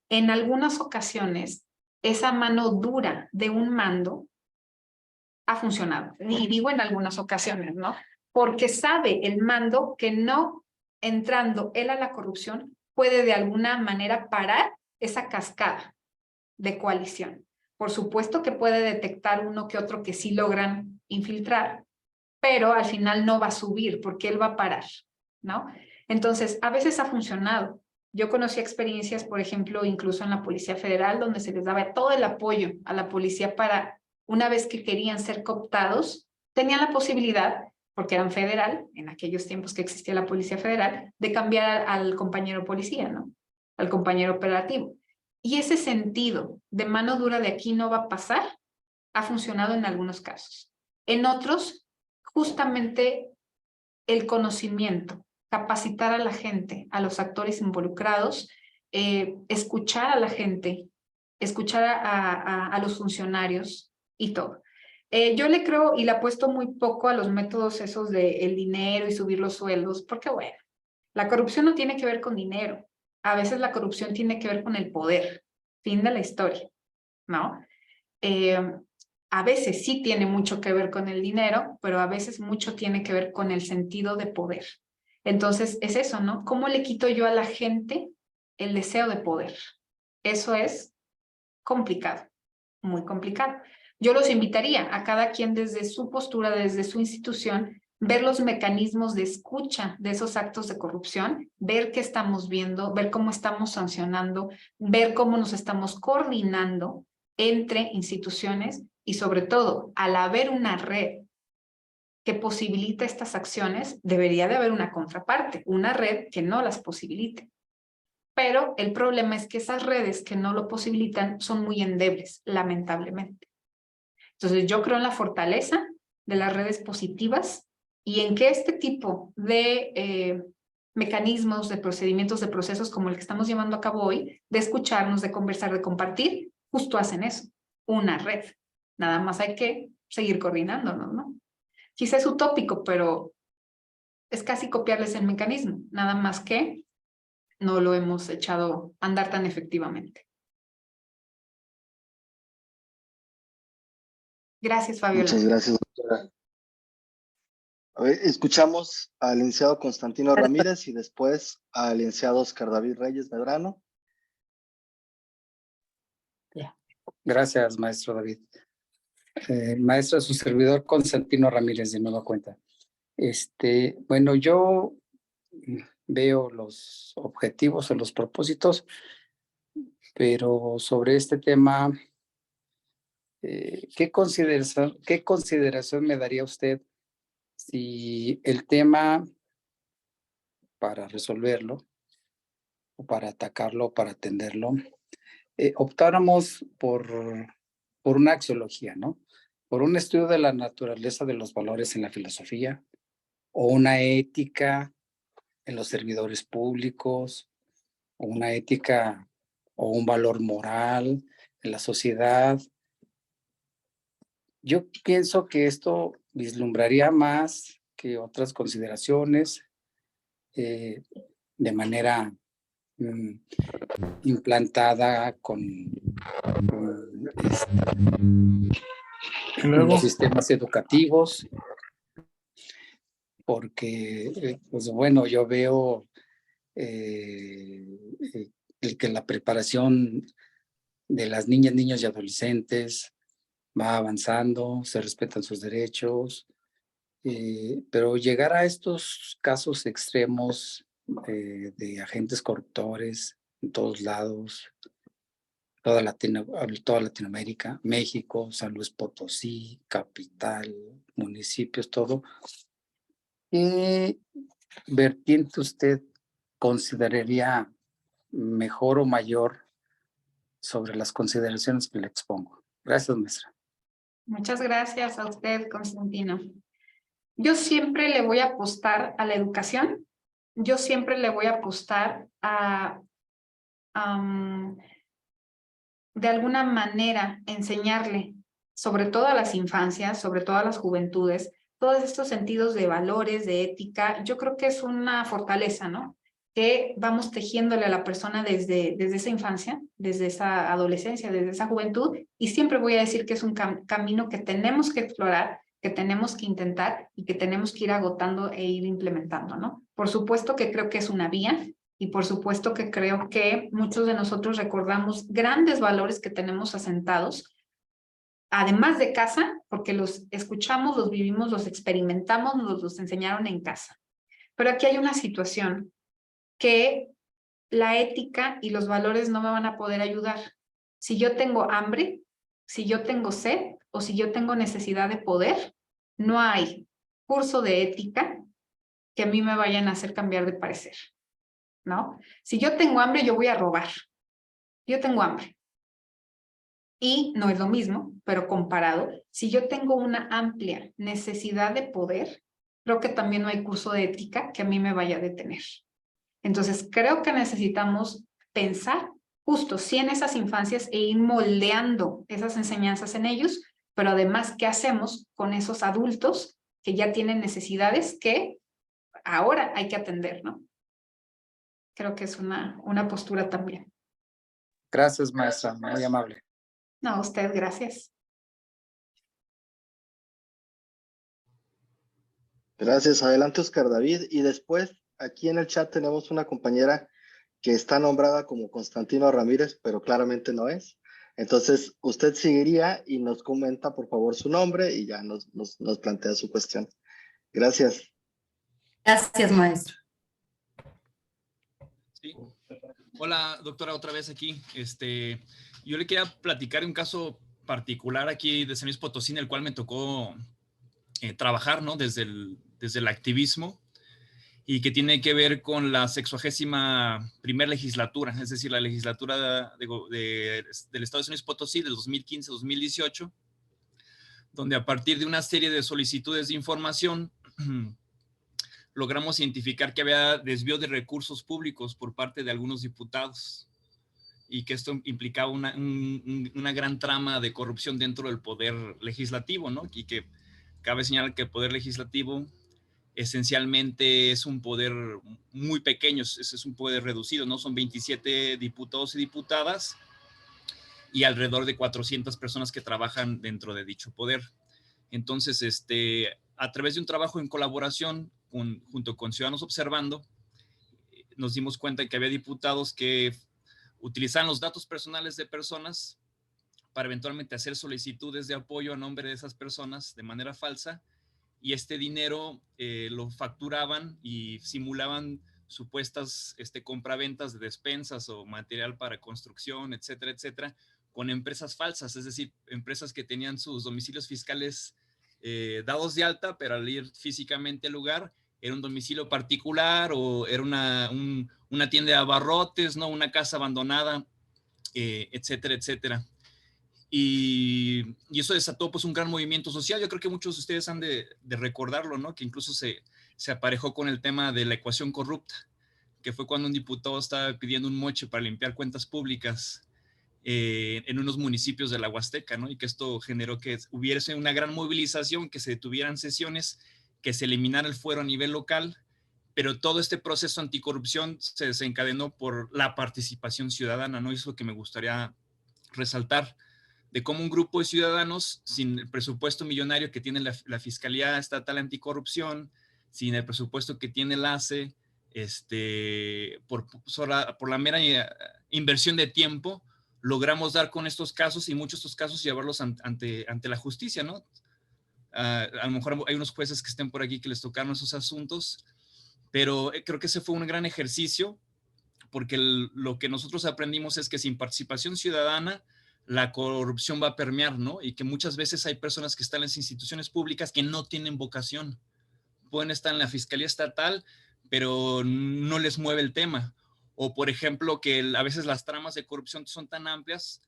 En algunas ocasiones, esa mano dura de un mando ha funcionado. Y digo en algunas ocasiones, ¿no? Porque sabe el mando que no entrando él a la corrupción puede de alguna manera parar esa cascada de coalición. Por supuesto que puede detectar uno que otro que sí logran infiltrar, pero al final no va a subir porque él va a parar, ¿no? Entonces, a veces ha funcionado. Yo conocí experiencias, por ejemplo, incluso en la Policía Federal, donde se les daba todo el apoyo a la policía para, una vez que querían ser cooptados, tenían la posibilidad, porque eran federal, en aquellos tiempos que existía la Policía Federal, de cambiar al compañero policía, ¿no? Al compañero operativo. Y ese sentido de mano dura de aquí no va a pasar, ha funcionado en algunos casos. En otros, justamente el conocimiento, capacitar a la gente, a los actores involucrados, escuchar a la gente, escuchar a los funcionarios y todo. Yo le creo y le apuesto muy poco a los métodos esos de el dinero y subir los sueldos, porque bueno, la corrupción no tiene que ver con dinero. A veces la corrupción tiene que ver con el poder. Fin de la historia, ¿no? A veces sí tiene mucho que ver con el dinero, pero a veces mucho tiene que ver con el sentido de poder. Entonces, es eso, ¿no? ¿Cómo le quito yo a la gente el deseo de poder? Eso es complicado, muy complicado. Yo los invitaría a cada quien desde su postura, desde su institución, ver los mecanismos de escucha de esos actos de corrupción, ver qué estamos viendo, ver cómo estamos sancionando, ver cómo nos estamos coordinando entre instituciones y sobre todo, al haber una red que posibilita estas acciones, debería de haber una contraparte, una red que no las posibilite. Pero el problema es que esas redes que no lo posibilitan son muy endebles, lamentablemente. Entonces yo creo en la fortaleza de las redes positivas y en que este tipo de mecanismos, de procedimientos, de procesos como el que estamos llevando a cabo hoy, de escucharnos, de conversar, de compartir, justo hacen eso, una red. Nada más hay que seguir coordinándonos, ¿no? Quizás es utópico, pero es casi copiarles el mecanismo, nada más que no lo hemos echado a andar tan efectivamente. Gracias, Fabiola. Muchas gracias, doctora. A ver, escuchamos al licenciado Constantino Ramírez y después al licenciado Oscar David Reyes Medrano. Gracias, maestro David. Maestro, su servidor Constantino Ramírez, de nueva cuenta. Bueno, yo veo los objetivos o los propósitos, pero sobre este tema, ¿qué consideración me daría usted si el tema para resolverlo o para atacarlo o para atenderlo, optáramos por una axiología, ¿no? Por un estudio de la naturaleza de los valores en la filosofía o una ética en los servidores públicos o una ética o un valor moral en la sociedad? Yo pienso que esto vislumbraría más que otras consideraciones de manera implantada con los sistemas educativos, porque, pues bueno, yo veo que la preparación de las niñas, niños y adolescentes va avanzando, se respetan sus derechos, pero llegar a estos casos extremos de agentes corruptores en todos lados, toda Latinoamérica, México, San Luis Potosí, capital, municipios, todo. ¿Qué vertiente usted consideraría mejor o mayor sobre las consideraciones que le expongo? Gracias, maestra. Muchas gracias a usted, Constantino. Yo siempre le voy a apostar a la educación. Yo siempre le voy a apostar a, de alguna manera, enseñarle, sobre todo a las infancias, sobre todo a las juventudes, todos estos sentidos de valores, de ética. Yo creo que es una fortaleza, ¿no? Que vamos tejiéndole a la persona desde esa infancia, desde esa adolescencia, desde esa juventud, y siempre voy a decir que es un camino que tenemos que explorar, que tenemos que intentar y que tenemos que ir agotando e ir implementando, ¿no? Por supuesto que creo que es una vía y por supuesto que creo que muchos de nosotros recordamos grandes valores que tenemos asentados, además de casa, porque los escuchamos, los vivimos, los experimentamos, nos los enseñaron en casa. Pero aquí hay una situación que la ética y los valores no me van a poder ayudar. Si yo tengo hambre, si yo tengo sed o si yo tengo necesidad de poder, no hay curso de ética que a mí me vayan a hacer cambiar de parecer, ¿no? Si yo tengo hambre, yo voy a robar. Yo tengo hambre. Y no es lo mismo, pero comparado, si yo tengo una amplia necesidad de poder, creo que también no hay curso de ética que a mí me vaya a detener. Entonces, creo que necesitamos pensar justo sí en esas infancias e ir moldeando esas enseñanzas en ellos, pero además, ¿qué hacemos con esos adultos que ya tienen necesidades que ahora hay que atender, ¿no? Creo que es una postura también. Gracias, maestra, muy amable. No, a usted, gracias. Gracias. Adelante, Oscar David. Y después, aquí en el chat tenemos una compañera que está nombrada como Constantino Ramírez, pero claramente no es. Entonces, usted seguiría y nos comenta, por favor, su nombre y ya nos plantea su cuestión. Gracias. Gracias, maestro. Sí. Hola, doctora, otra vez aquí. Yo le quería platicar un caso particular aquí de San Luis Potosí, en el cual me tocó trabajar, ¿no? Desde el activismo, y que tiene que ver con la 61ª legislatura, es decir, la legislatura del Estado de San Luis Potosí del 2015-2018, donde a partir de una serie de solicitudes de información logramos identificar que había desvío de recursos públicos por parte de algunos diputados y que esto implicaba una gran trama de corrupción dentro del poder legislativo, ¿no? Y que cabe señalar que el poder legislativo esencialmente es un poder muy pequeño, es un poder reducido, ¿no? Son 27 diputados y diputadas y alrededor de 400 personas que trabajan dentro de dicho poder. Entonces, a través de un trabajo en colaboración junto con Ciudadanos Observando, nos dimos cuenta de que había diputados que utilizaban los datos personales de personas para eventualmente hacer solicitudes de apoyo a nombre de esas personas de manera falsa, y este dinero lo facturaban y simulaban supuestas compraventas de despensas o material para construcción, etcétera, etcétera, con empresas falsas, es decir, empresas que tenían sus domicilios fiscales dados de alta, pero al ir físicamente al lugar, era un domicilio particular o era una tienda de abarrotes, ¿no? Una casa abandonada, etcétera, etcétera. Y eso desató pues un gran movimiento social. Yo creo que muchos de ustedes han de recordarlo, ¿no? Que incluso se aparejó con el tema de la ecuación corrupta, que fue cuando un diputado estaba pidiendo un moche para limpiar cuentas públicas en unos municipios de la Huasteca, ¿no? Y que esto generó que hubiese una gran movilización, que se detuvieran sesiones, que se eliminara el fuero a nivel local, pero todo este proceso anticorrupción se desencadenó por la participación ciudadana, ¿no? Eso es lo que me gustaría resaltar, de cómo un grupo de ciudadanos, sin el presupuesto millonario que tiene la Fiscalía Estatal Anticorrupción, sin el presupuesto que tiene el ACE, por la mera inversión de tiempo, logramos dar con estos casos y muchos de estos casos llevarlos ante la justicia, ¿no? A lo mejor hay unos jueces que estén por aquí que les tocaron esos asuntos, pero creo que ese fue un gran ejercicio, porque lo que nosotros aprendimos es que sin participación ciudadana, la corrupción va a permear, ¿no? Y que muchas veces hay personas que están en las instituciones públicas que no tienen vocación. Pueden estar en la Fiscalía Estatal, pero no les mueve el tema. O, por ejemplo, que a veces las tramas de corrupción son tan amplias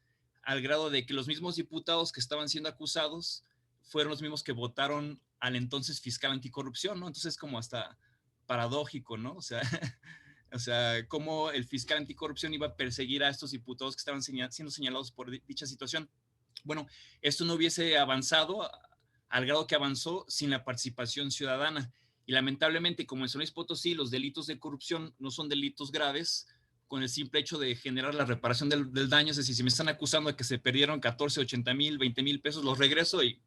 al grado de que los mismos diputados que estaban siendo acusados fueron los mismos que votaron al entonces fiscal anticorrupción, ¿no? Entonces como hasta paradójico, ¿no? O sea, cómo el fiscal anticorrupción iba a perseguir a estos diputados que estaban siendo señalados por dicha situación. Bueno, esto no hubiese avanzado al grado que avanzó sin la participación ciudadana. Y lamentablemente, como en San Luis Potosí, los delitos de corrupción no son delitos graves con el simple hecho de generar la reparación del daño. Es decir, si me están acusando de que se perdieron 14, 80 mil, 20 mil pesos, los regreso y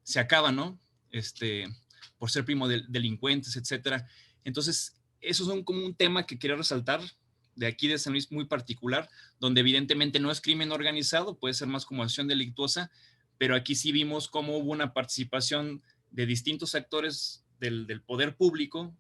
se acaba, ¿no? Por ser primo de delincuentes, etcétera. Entonces, eso es como un tema que quería resaltar de aquí de San Luis muy particular, donde evidentemente no es crimen organizado, puede ser más como acción delictuosa, pero aquí sí vimos cómo hubo una participación de distintos actores del poder público,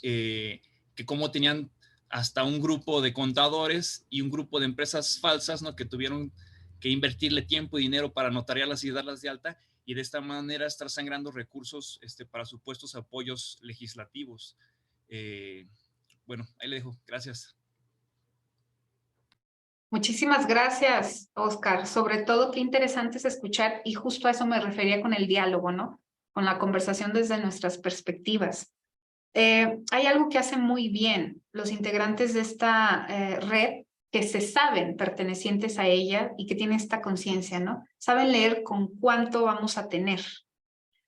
que como tenían hasta un grupo de contadores y un grupo de empresas falsas, ¿no? Que tuvieron que invertirle tiempo y dinero para notariarlas y darlas de alta, y de esta manera estar sangrando recursos para supuestos apoyos legislativos. Bueno, ahí le dejo. Gracias. Muchísimas gracias, Oscar. Sobre todo, qué interesante es escuchar, y justo a eso me refería con el diálogo, ¿no? Con la conversación desde nuestras perspectivas. Hay algo que hacen muy bien los integrantes de esta red, que se saben pertenecientes a ella y que tienen esta conciencia, ¿no? Saben leer con cuánto vamos a tener,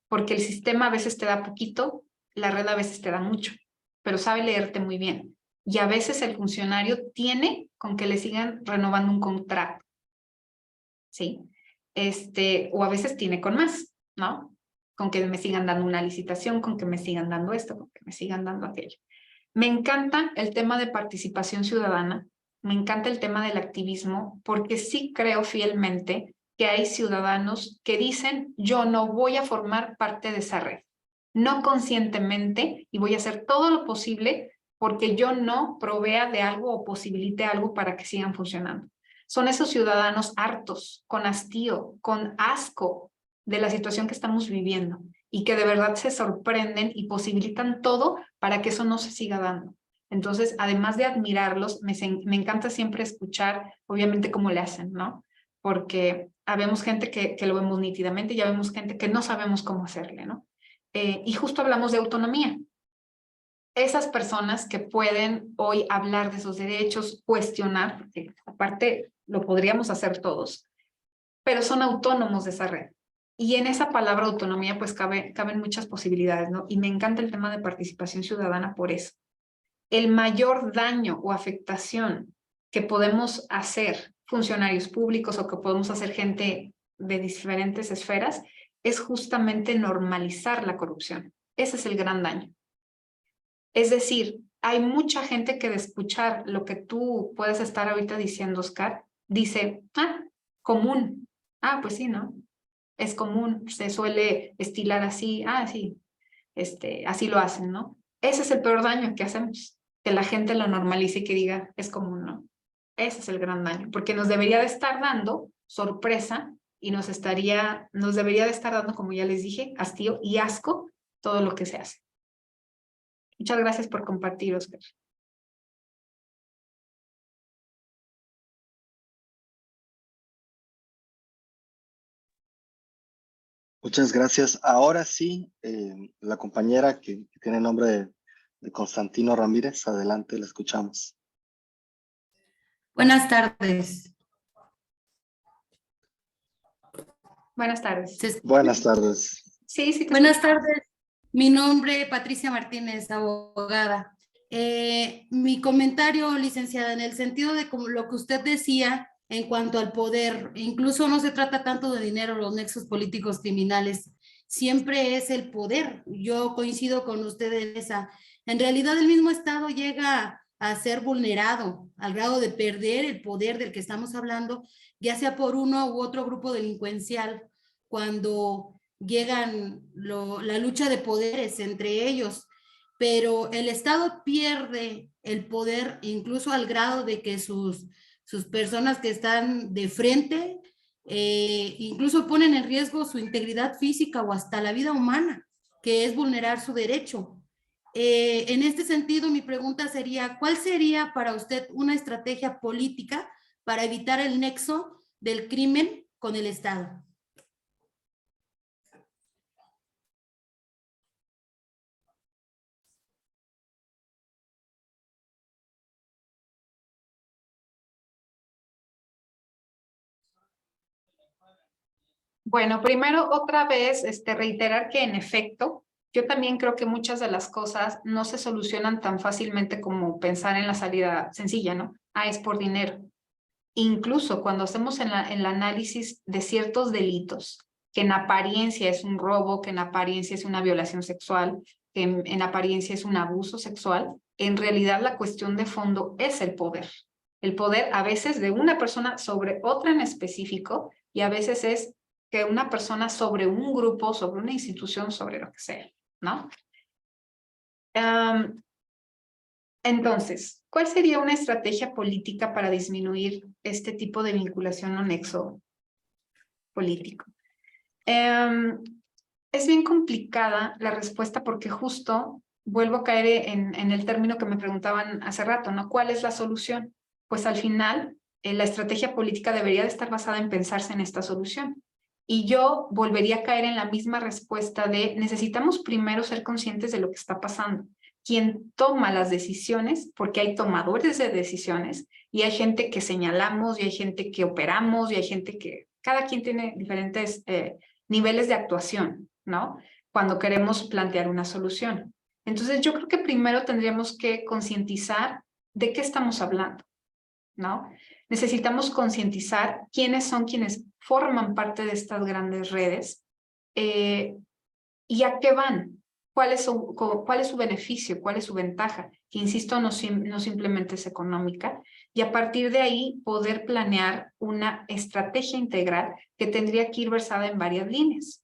porque el sistema a veces te da poquito, la red a veces te da mucho, pero sabe leerte muy bien. Y a veces el funcionario tiene con que le sigan renovando un contrato, ¿sí? O a veces tiene con más, ¿no? Con que me sigan dando una licitación, con que me sigan dando esto, con que me sigan dando aquello. Me encanta el tema de participación ciudadana, me encanta el tema del activismo, porque sí creo fielmente que hay ciudadanos que dicen, yo no voy a formar parte de esa red, no conscientemente, y voy a hacer todo lo posible porque yo no provea de algo o posibilite algo para que sigan funcionando. Son esos ciudadanos hartos, con hastío, con asco de la situación que estamos viviendo, y que de verdad se sorprenden y posibilitan todo para que eso no se siga dando. Entonces, además de admirarlos, me encanta siempre escuchar, obviamente, cómo le hacen, ¿no? Porque habemos gente que lo vemos nítidamente y ya vemos gente que no sabemos cómo hacerle, ¿no? Y justo hablamos de autonomía. Esas personas que pueden hoy hablar de esos derechos, cuestionar, porque aparte lo podríamos hacer todos, pero son autónomos de esa red. Y en esa palabra autonomía pues caben muchas posibilidades, ¿no? Y me encanta el tema de participación ciudadana por eso. El mayor daño o afectación que podemos hacer funcionarios públicos o que podemos hacer gente de diferentes esferas es justamente normalizar la corrupción. Ese es el gran daño. Es decir, hay mucha gente que de escuchar lo que tú puedes estar ahorita diciendo, Oscar, dice, común. Pues sí, ¿no? Es común, se suele estilar así, sí, así lo hacen, ¿no? Ese es el peor daño que hacemos, que la gente lo normalice y que diga, es común, ¿no? Ese es el gran daño, porque nos debería de estar dando sorpresa y nos debería de estar dando, como ya les dije, hastío y asco todo lo que se hace. Muchas gracias por compartir, Oscar. Muchas gracias. Ahora sí, la compañera que tiene el nombre de Constantino Ramírez, adelante, la escuchamos. Buenas tardes. Buenas tardes. Buenas tardes. Sí. Buenas tardes. Mi nombre es Patricia Martínez, abogada. Mi comentario, licenciada, en el sentido de como lo que usted decía en cuanto al poder, incluso no se trata tanto de dinero, los nexos políticos criminales, siempre es el poder. Yo coincido con usted en esa. En realidad el mismo Estado llega a ser vulnerado al grado de perder el poder del que estamos hablando, ya sea por uno u otro grupo delincuencial, cuando llegan la lucha de poderes entre ellos, pero el Estado pierde el poder incluso al grado de que sus personas que están de frente incluso ponen en riesgo su integridad física o hasta la vida humana, que es vulnerar su derecho. En este sentido, mi pregunta sería, ¿cuál sería para usted una estrategia política para evitar el nexo del crimen con el Estado? Bueno, primero otra vez reiterar que en efecto, yo también creo que muchas de las cosas no se solucionan tan fácilmente como pensar en la salida sencilla, ¿no? Ah, es por dinero. Incluso cuando hacemos el análisis de ciertos delitos, que en apariencia es un robo, que en apariencia es una violación sexual, que en apariencia es un abuso sexual, en realidad la cuestión de fondo es el poder. El poder a veces de una persona sobre otra en específico y a veces es que una persona sobre un grupo, sobre una institución, sobre lo que sea, ¿no? Entonces, ¿cuál sería una estrategia política para disminuir este tipo de vinculación o nexo político? Es bien complicada la respuesta porque justo vuelvo a caer en el término que me preguntaban hace rato, ¿no? ¿Cuál es la solución? Pues al final, la estrategia política debería de estar basada en pensarse en esta solución. Y yo volvería a caer en la misma respuesta de necesitamos primero ser conscientes de lo que está pasando. Quien toma las decisiones, porque hay tomadores de decisiones y hay gente que señalamos y hay gente que operamos y hay gente que cada quien tiene diferentes niveles de actuación, ¿no? Cuando queremos plantear una solución. Entonces yo creo que primero tendríamos que concientizar de qué estamos hablando, ¿no? Necesitamos concientizar quiénes son quienes forman parte de estas grandes redes y a qué van, cuál es su beneficio, cuál es su ventaja, que insisto, no simplemente es económica, y a partir de ahí poder planear una estrategia integral que tendría que ir versada en varias líneas.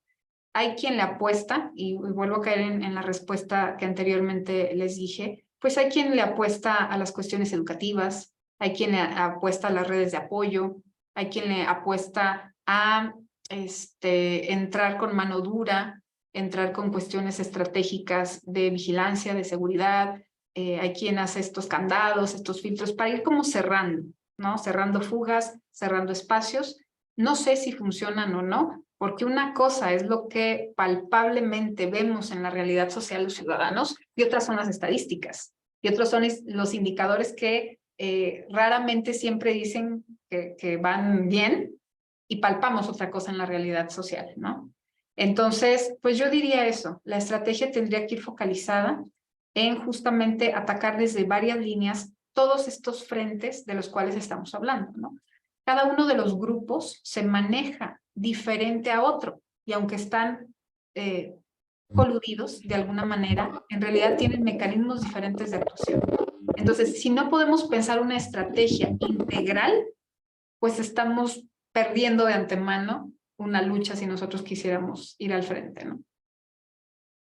Hay quien le apuesta, y vuelvo a caer en la respuesta que anteriormente les dije, pues hay quien le apuesta a las cuestiones educativas, hay quien le apuesta a las redes de apoyo, hay quien le apuesta a entrar con mano dura, entrar con cuestiones estratégicas de vigilancia, de seguridad, hay quien hace estos candados, estos filtros para ir como cerrando, ¿no? Cerrando fugas, cerrando espacios. No sé si funcionan o no, porque una cosa es lo que palpablemente vemos en la realidad social los ciudadanos y otras son las estadísticas y otros son los indicadores que raramente siempre dicen que van bien y palpamos otra cosa en la realidad social, ¿no? Entonces, pues yo diría eso, la estrategia tendría que ir focalizada en justamente atacar desde varias líneas todos estos frentes de los cuales estamos hablando, ¿no? Cada uno de los grupos se maneja diferente a otro y aunque están coludidos de alguna manera, en realidad tienen mecanismos diferentes de actuación. Entonces, si no podemos pensar una estrategia integral, pues estamos perdiendo de antemano una lucha si nosotros quisiéramos ir al frente, ¿no?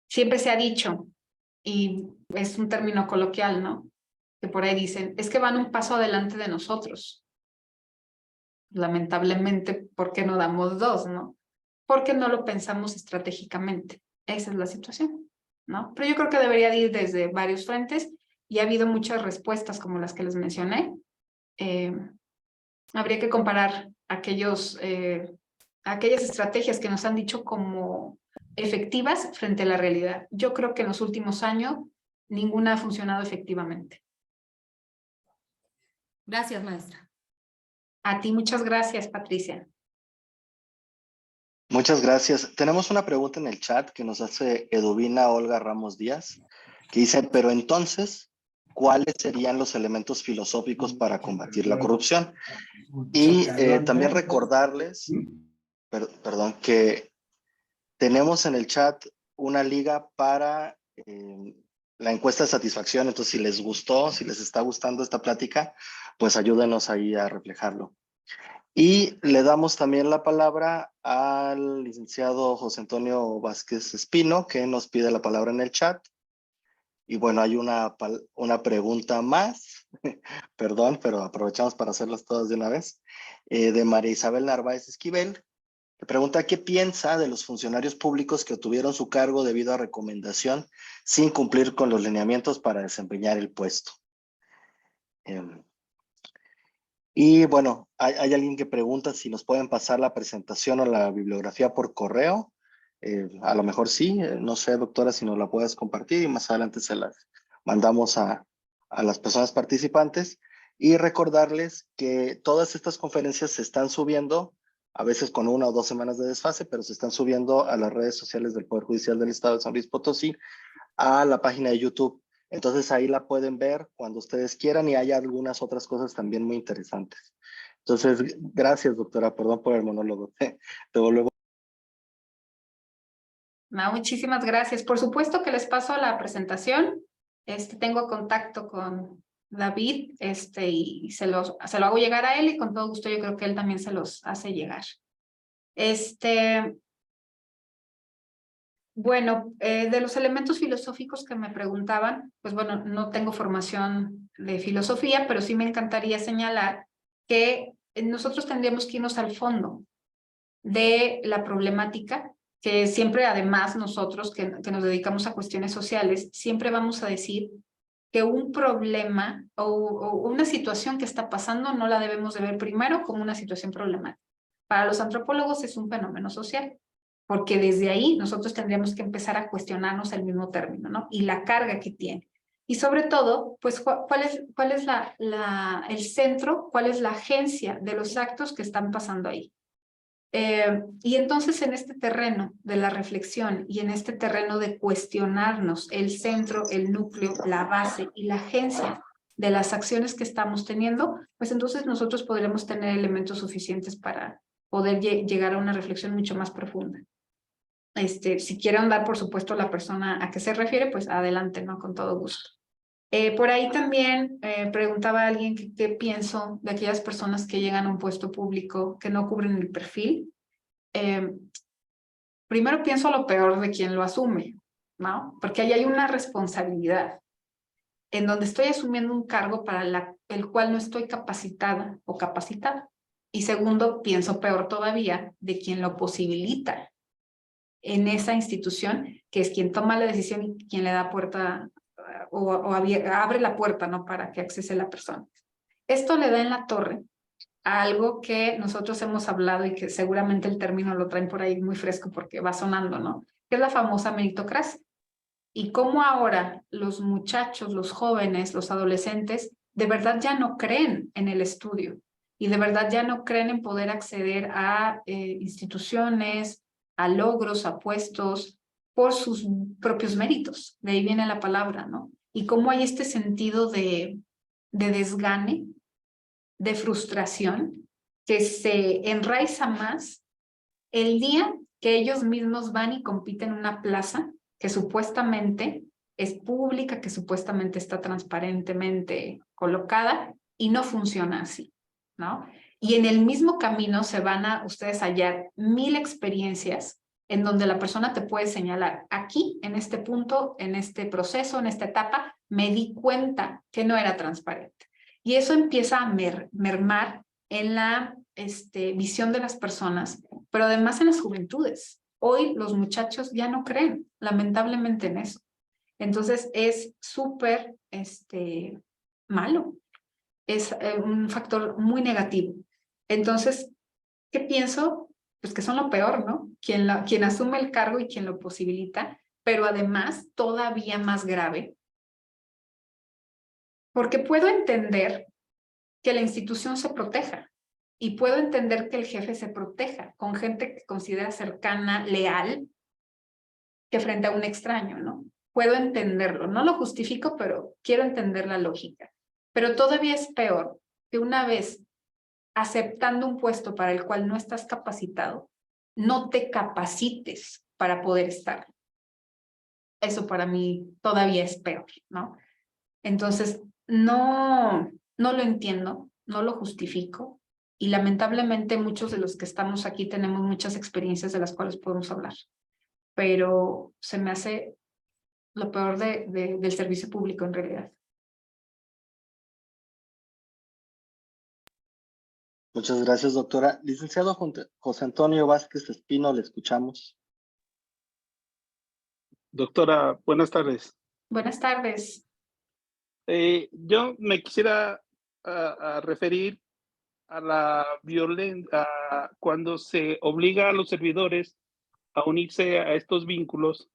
Siempre se ha dicho, y es un término coloquial, ¿no? Que por ahí dicen, es que van un paso adelante de nosotros. Lamentablemente, ¿por qué no damos dos, no? Porque no lo pensamos estratégicamente. Esa es la situación, ¿no? Pero yo creo que debería ir desde varios frentes y ha habido muchas respuestas como las que les mencioné. Habría que comparar aquellas estrategias que nos han dicho como efectivas frente a la realidad. Yo creo que en los últimos años ninguna ha funcionado efectivamente. Gracias, maestra. A ti muchas gracias, Patricia. Muchas gracias. Tenemos una pregunta en el chat que nos hace Eduvina Olga Ramos Díaz, que dice, pero entonces, ¿cuáles serían los elementos filosóficos para combatir la corrupción? Y también recordarles, perdón, que tenemos en el chat una liga para la encuesta de satisfacción. Entonces, si les gustó, si les está gustando esta plática, pues ayúdenos ahí a reflejarlo. Y le damos también la palabra al licenciado José Antonio Vázquez Espino, que nos pide la palabra en el chat. Y bueno, hay una pregunta más, perdón, pero aprovechamos para hacerlas todas de una vez, de María Isabel Narváez Esquivel, que pregunta qué piensa de los funcionarios públicos que obtuvieron su cargo debido a recomendación sin cumplir con los lineamientos para desempeñar el puesto. Y bueno, hay alguien que pregunta si nos pueden pasar la presentación o la bibliografía por correo. A lo mejor sí, no sé, doctora, si nos la puedes compartir y más adelante se las mandamos a las personas participantes. Y recordarles que todas estas conferencias se están subiendo a veces con 1 o 2 semanas de desfase, pero se están subiendo a las redes sociales del Poder Judicial del Estado de San Luis Potosí, a la página de YouTube. Entonces ahí la pueden ver cuando ustedes quieran y hay algunas otras cosas también muy interesantes. Entonces, gracias, doctora. Perdón por el monólogo. Te devuelvo. No, muchísimas gracias. Por supuesto que les paso la presentación. Tengo contacto con David y se lo hago llegar a él y con todo gusto yo creo que él también se los hace llegar. Bueno, de los elementos filosóficos que me preguntaban, pues bueno, no tengo formación de filosofía, pero sí me encantaría señalar que nosotros tendríamos que irnos al fondo de la problemática, que siempre además nosotros que nos dedicamos a cuestiones sociales, siempre vamos a decir que un problema o una situación que está pasando no la debemos de ver primero como una situación problemática. Para los antropólogos es un fenómeno social, porque desde ahí nosotros tendríamos que empezar a cuestionarnos el mismo término, ¿no? Y la carga que tiene. Y sobre todo, pues, ¿cuál es el centro, cuál es la agencia de los actos que están pasando ahí? Y entonces en este terreno de la reflexión y en este terreno de cuestionarnos el centro, el núcleo, la base y la agencia de las acciones que estamos teniendo, pues entonces nosotros podremos tener elementos suficientes para poder llegar a una reflexión mucho más profunda. Si quiere andar, por supuesto, la persona a qué se refiere, pues adelante, ¿no? Con todo gusto. Por ahí también preguntaba a alguien qué pienso de aquellas personas que llegan a un puesto público que no cubren el perfil. Primero pienso lo peor de quien lo asume, ¿no? Porque ahí hay una responsabilidad en donde estoy asumiendo un cargo para el cual no estoy capacitada o capacitada. Y segundo, pienso peor todavía de quien lo posibilita en esa institución, que es quien toma la decisión y quien le da puerta abre la puerta, ¿no? Para que accese la persona. Esto le da en la torre a algo que nosotros hemos hablado y que seguramente el término lo traen por ahí muy fresco porque va sonando, ¿no? Que es la famosa meritocracia. Y cómo ahora los muchachos, los jóvenes, los adolescentes, de verdad ya no creen en el estudio y de verdad ya no creen en poder acceder a instituciones, a logros, a puestos por sus propios méritos. De ahí viene la palabra, ¿no? Y cómo hay este sentido de desgane, de frustración, que se enraiza más el día que ellos mismos van y compiten en una plaza que supuestamente es pública, que supuestamente está transparentemente colocada y no funciona así, ¿no? Y en el mismo camino se van a ustedes hallar 1000 experiencias en donde la persona te puede señalar, aquí, en este punto, en este proceso, en esta etapa, me di cuenta que no era transparente. Y eso empieza a mermar en la visión de las personas, pero además en las juventudes. Hoy los muchachos ya no creen, lamentablemente, en eso. Entonces es súper malo. Es un factor muy negativo. Entonces, ¿qué pienso? Pues que son lo peor, ¿no? Quien asume el cargo y quien lo posibilita, pero además todavía más grave, porque puedo entender que la institución se proteja y puedo entender que el jefe se proteja con gente que considera cercana, leal, que frente a un extraño, ¿no? Puedo entenderlo, no lo justifico, pero quiero entender la lógica. Pero todavía es peor que una vez aceptando un puesto para el cual no estás capacitado, no te capacites para poder estar. Eso para mí todavía es peor, ¿no? Entonces, no lo entiendo, no lo justifico y lamentablemente muchos de los que estamos aquí tenemos muchas experiencias de las cuales podemos hablar, pero se me hace lo peor del servicio público en realidad. Muchas gracias, doctora. Licenciado José Antonio Vázquez Espino, le escuchamos. Doctora, buenas tardes. Buenas tardes. Yo me quisiera a referir a la violencia, cuando se obliga a los servidores a unirse a estos vínculos,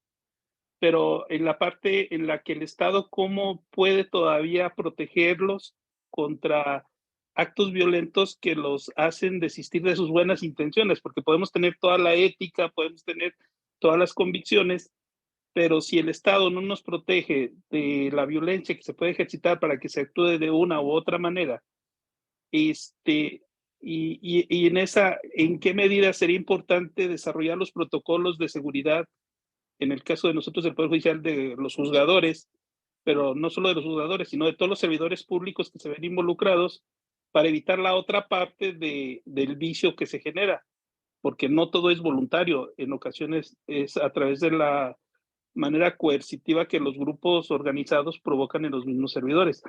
pero en la parte en la que el Estado, ¿cómo puede todavía protegerlos contra actos violentos que los hacen desistir de sus buenas intenciones, porque podemos tener toda la ética, podemos tener todas las convicciones, pero si el Estado no nos protege de la violencia que se puede ejercitar para que se actúe de una u otra manera, y en qué medida sería importante desarrollar los protocolos de seguridad, en el caso de nosotros del Poder Judicial, de los juzgadores, pero no solo de los juzgadores, sino de todos los servidores públicos que se ven involucrados, para evitar la otra parte del vicio que se genera, porque no todo es voluntario, en ocasiones es a través de la manera coercitiva que los grupos organizados provocan en los mismos servidores.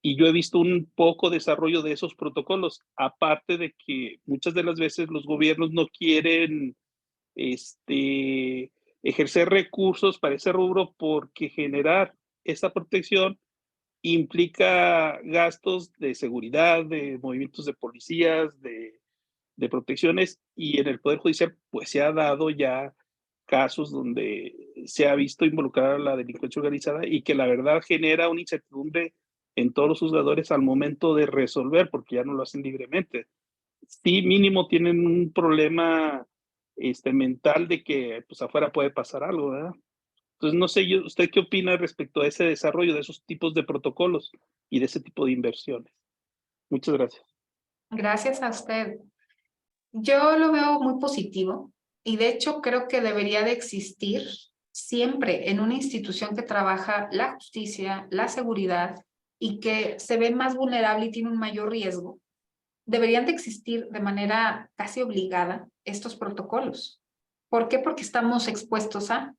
Y yo he visto un poco desarrollo de esos protocolos, aparte de que muchas de las veces los gobiernos no quieren ejercer recursos para ese rubro, porque generar esa protección implica gastos de seguridad, de movimientos de policías, de protecciones, y en el Poder Judicial pues se ha dado ya casos donde se ha visto involucrada a la delincuencia organizada y que la verdad genera una incertidumbre en todos los juzgadores al momento de resolver, porque ya no lo hacen libremente. Sí, mínimo tienen un problema mental de que pues afuera puede pasar algo, ¿verdad? Entonces, no sé, ¿usted qué opina respecto a ese desarrollo de esos tipos de protocolos y de ese tipo de inversiones? Muchas gracias. Gracias a usted. Yo lo veo muy positivo y de hecho creo que debería de existir siempre en una institución que trabaja la justicia, la seguridad y que se ve más vulnerable y tiene un mayor riesgo. Deberían de existir de manera casi obligada estos protocolos. ¿Por qué? Porque estamos expuestos a...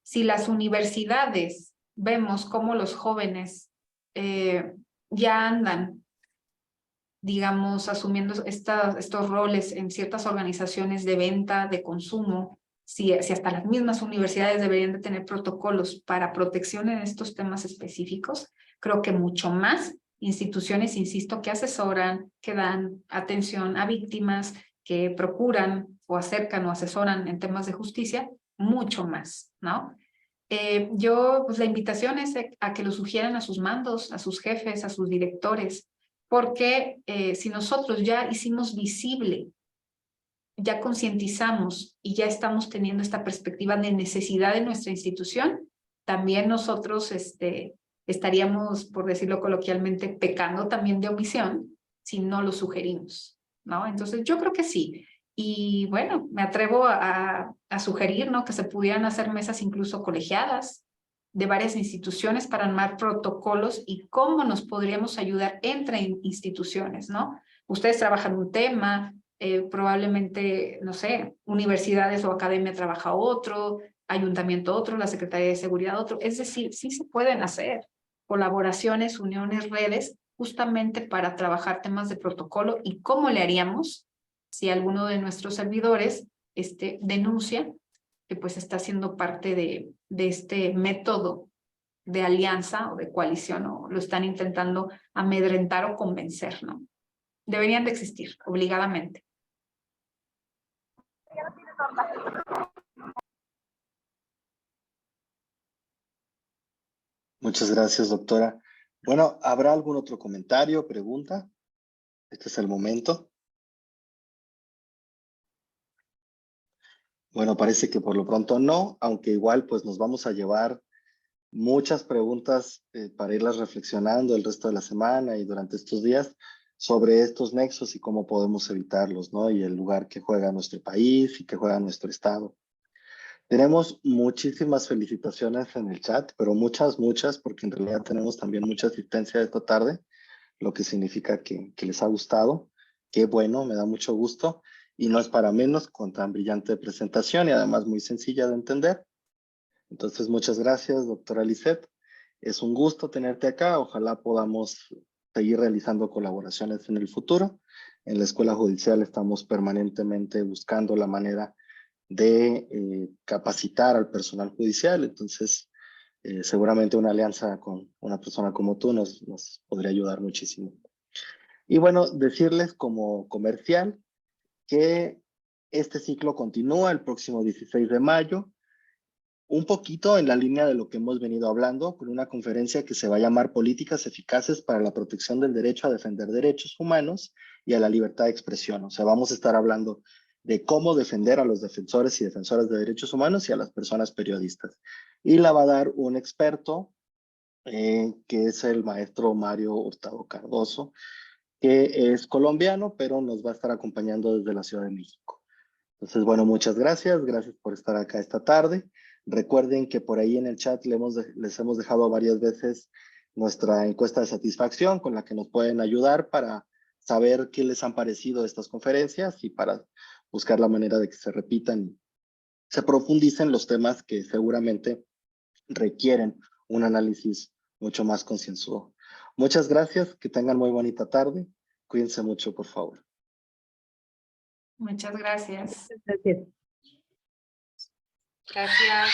Si las universidades vemos cómo los jóvenes ya andan, digamos, asumiendo estos roles en ciertas organizaciones de venta, de consumo, si hasta las mismas universidades deberían de tener protocolos para protección en estos temas específicos, creo que mucho más instituciones, insisto, que asesoran, que dan atención a víctimas, que procuran o acercan o asesoran en temas de justicia, mucho más, ¿no? Pues la invitación es a que lo sugieran a sus mandos, a sus jefes, a sus directores, porque si nosotros ya hicimos visible, ya concientizamos y ya estamos teniendo esta perspectiva de necesidad de nuestra institución, también nosotros estaríamos, por decirlo coloquialmente, pecando también de omisión si no lo sugerimos, ¿no? Entonces yo creo que sí. Y bueno, me atrevo a sugerir, ¿no?, que se pudieran hacer mesas incluso colegiadas de varias instituciones para armar protocolos y cómo nos podríamos ayudar entre instituciones, ¿no? Ustedes trabajan un tema, probablemente, no sé, universidades o academia trabaja otro, ayuntamiento otro, la Secretaría de Seguridad otro. Es decir, sí se pueden hacer colaboraciones, uniones, redes, justamente para trabajar temas de protocolo y cómo le haríamos si alguno de nuestros servidores denuncia que pues está siendo parte de este método de alianza o de coalición, o lo están intentando amedrentar o convencer, ¿no? Deberían de existir, obligadamente. Muchas gracias, doctora. Bueno, ¿habrá algún otro comentario, pregunta? Este es el momento. Bueno, parece que por lo pronto no, aunque igual pues nos vamos a llevar muchas preguntas para irlas reflexionando el resto de la semana y durante estos días sobre estos nexos y cómo podemos evitarlos, ¿no? Y el lugar que juega nuestro país y que juega nuestro estado. Tenemos muchísimas felicitaciones en el chat, pero muchas, porque en realidad tenemos también mucha asistencia esta tarde, lo que significa que les ha gustado. Qué bueno, me da mucho gusto. Y no es para menos con tan brillante presentación y además muy sencilla de entender. Entonces, muchas gracias, doctora Lisette. Es un gusto tenerte acá. Ojalá podamos seguir realizando colaboraciones en el futuro. En la Escuela Judicial estamos permanentemente buscando la manera de capacitar al personal judicial. Entonces, seguramente una alianza con una persona como tú nos podría ayudar muchísimo. Y bueno, decirles como comercial que este ciclo continúa el próximo 16 de mayo. un poquito en la línea de lo que hemos venido hablando, con una conferencia que se va a llamar Políticas Eficaces para la Protección del Derecho a Defender Derechos Humanos y a la Libertad de Expresión. O sea, vamos a estar hablando de cómo defender a los defensores y defensoras de derechos humanos y a las personas periodistas. Y la va a dar un experto, que es el maestro Mario Hurtado Cardoso, que es colombiano, pero nos va a estar acompañando desde la Ciudad de México. Entonces, bueno, muchas gracias. Gracias por estar acá esta tarde. Recuerden que por ahí en el chat les hemos dejado varias veces nuestra encuesta de satisfacción con la que nos pueden ayudar para saber qué les han parecido estas conferencias y para buscar la manera de que se repitan y se profundicen los temas que seguramente requieren un análisis mucho más concienzudo. Muchas gracias, que tengan muy bonita tarde. Cuídense mucho, por favor. Muchas gracias. Gracias. Gracias.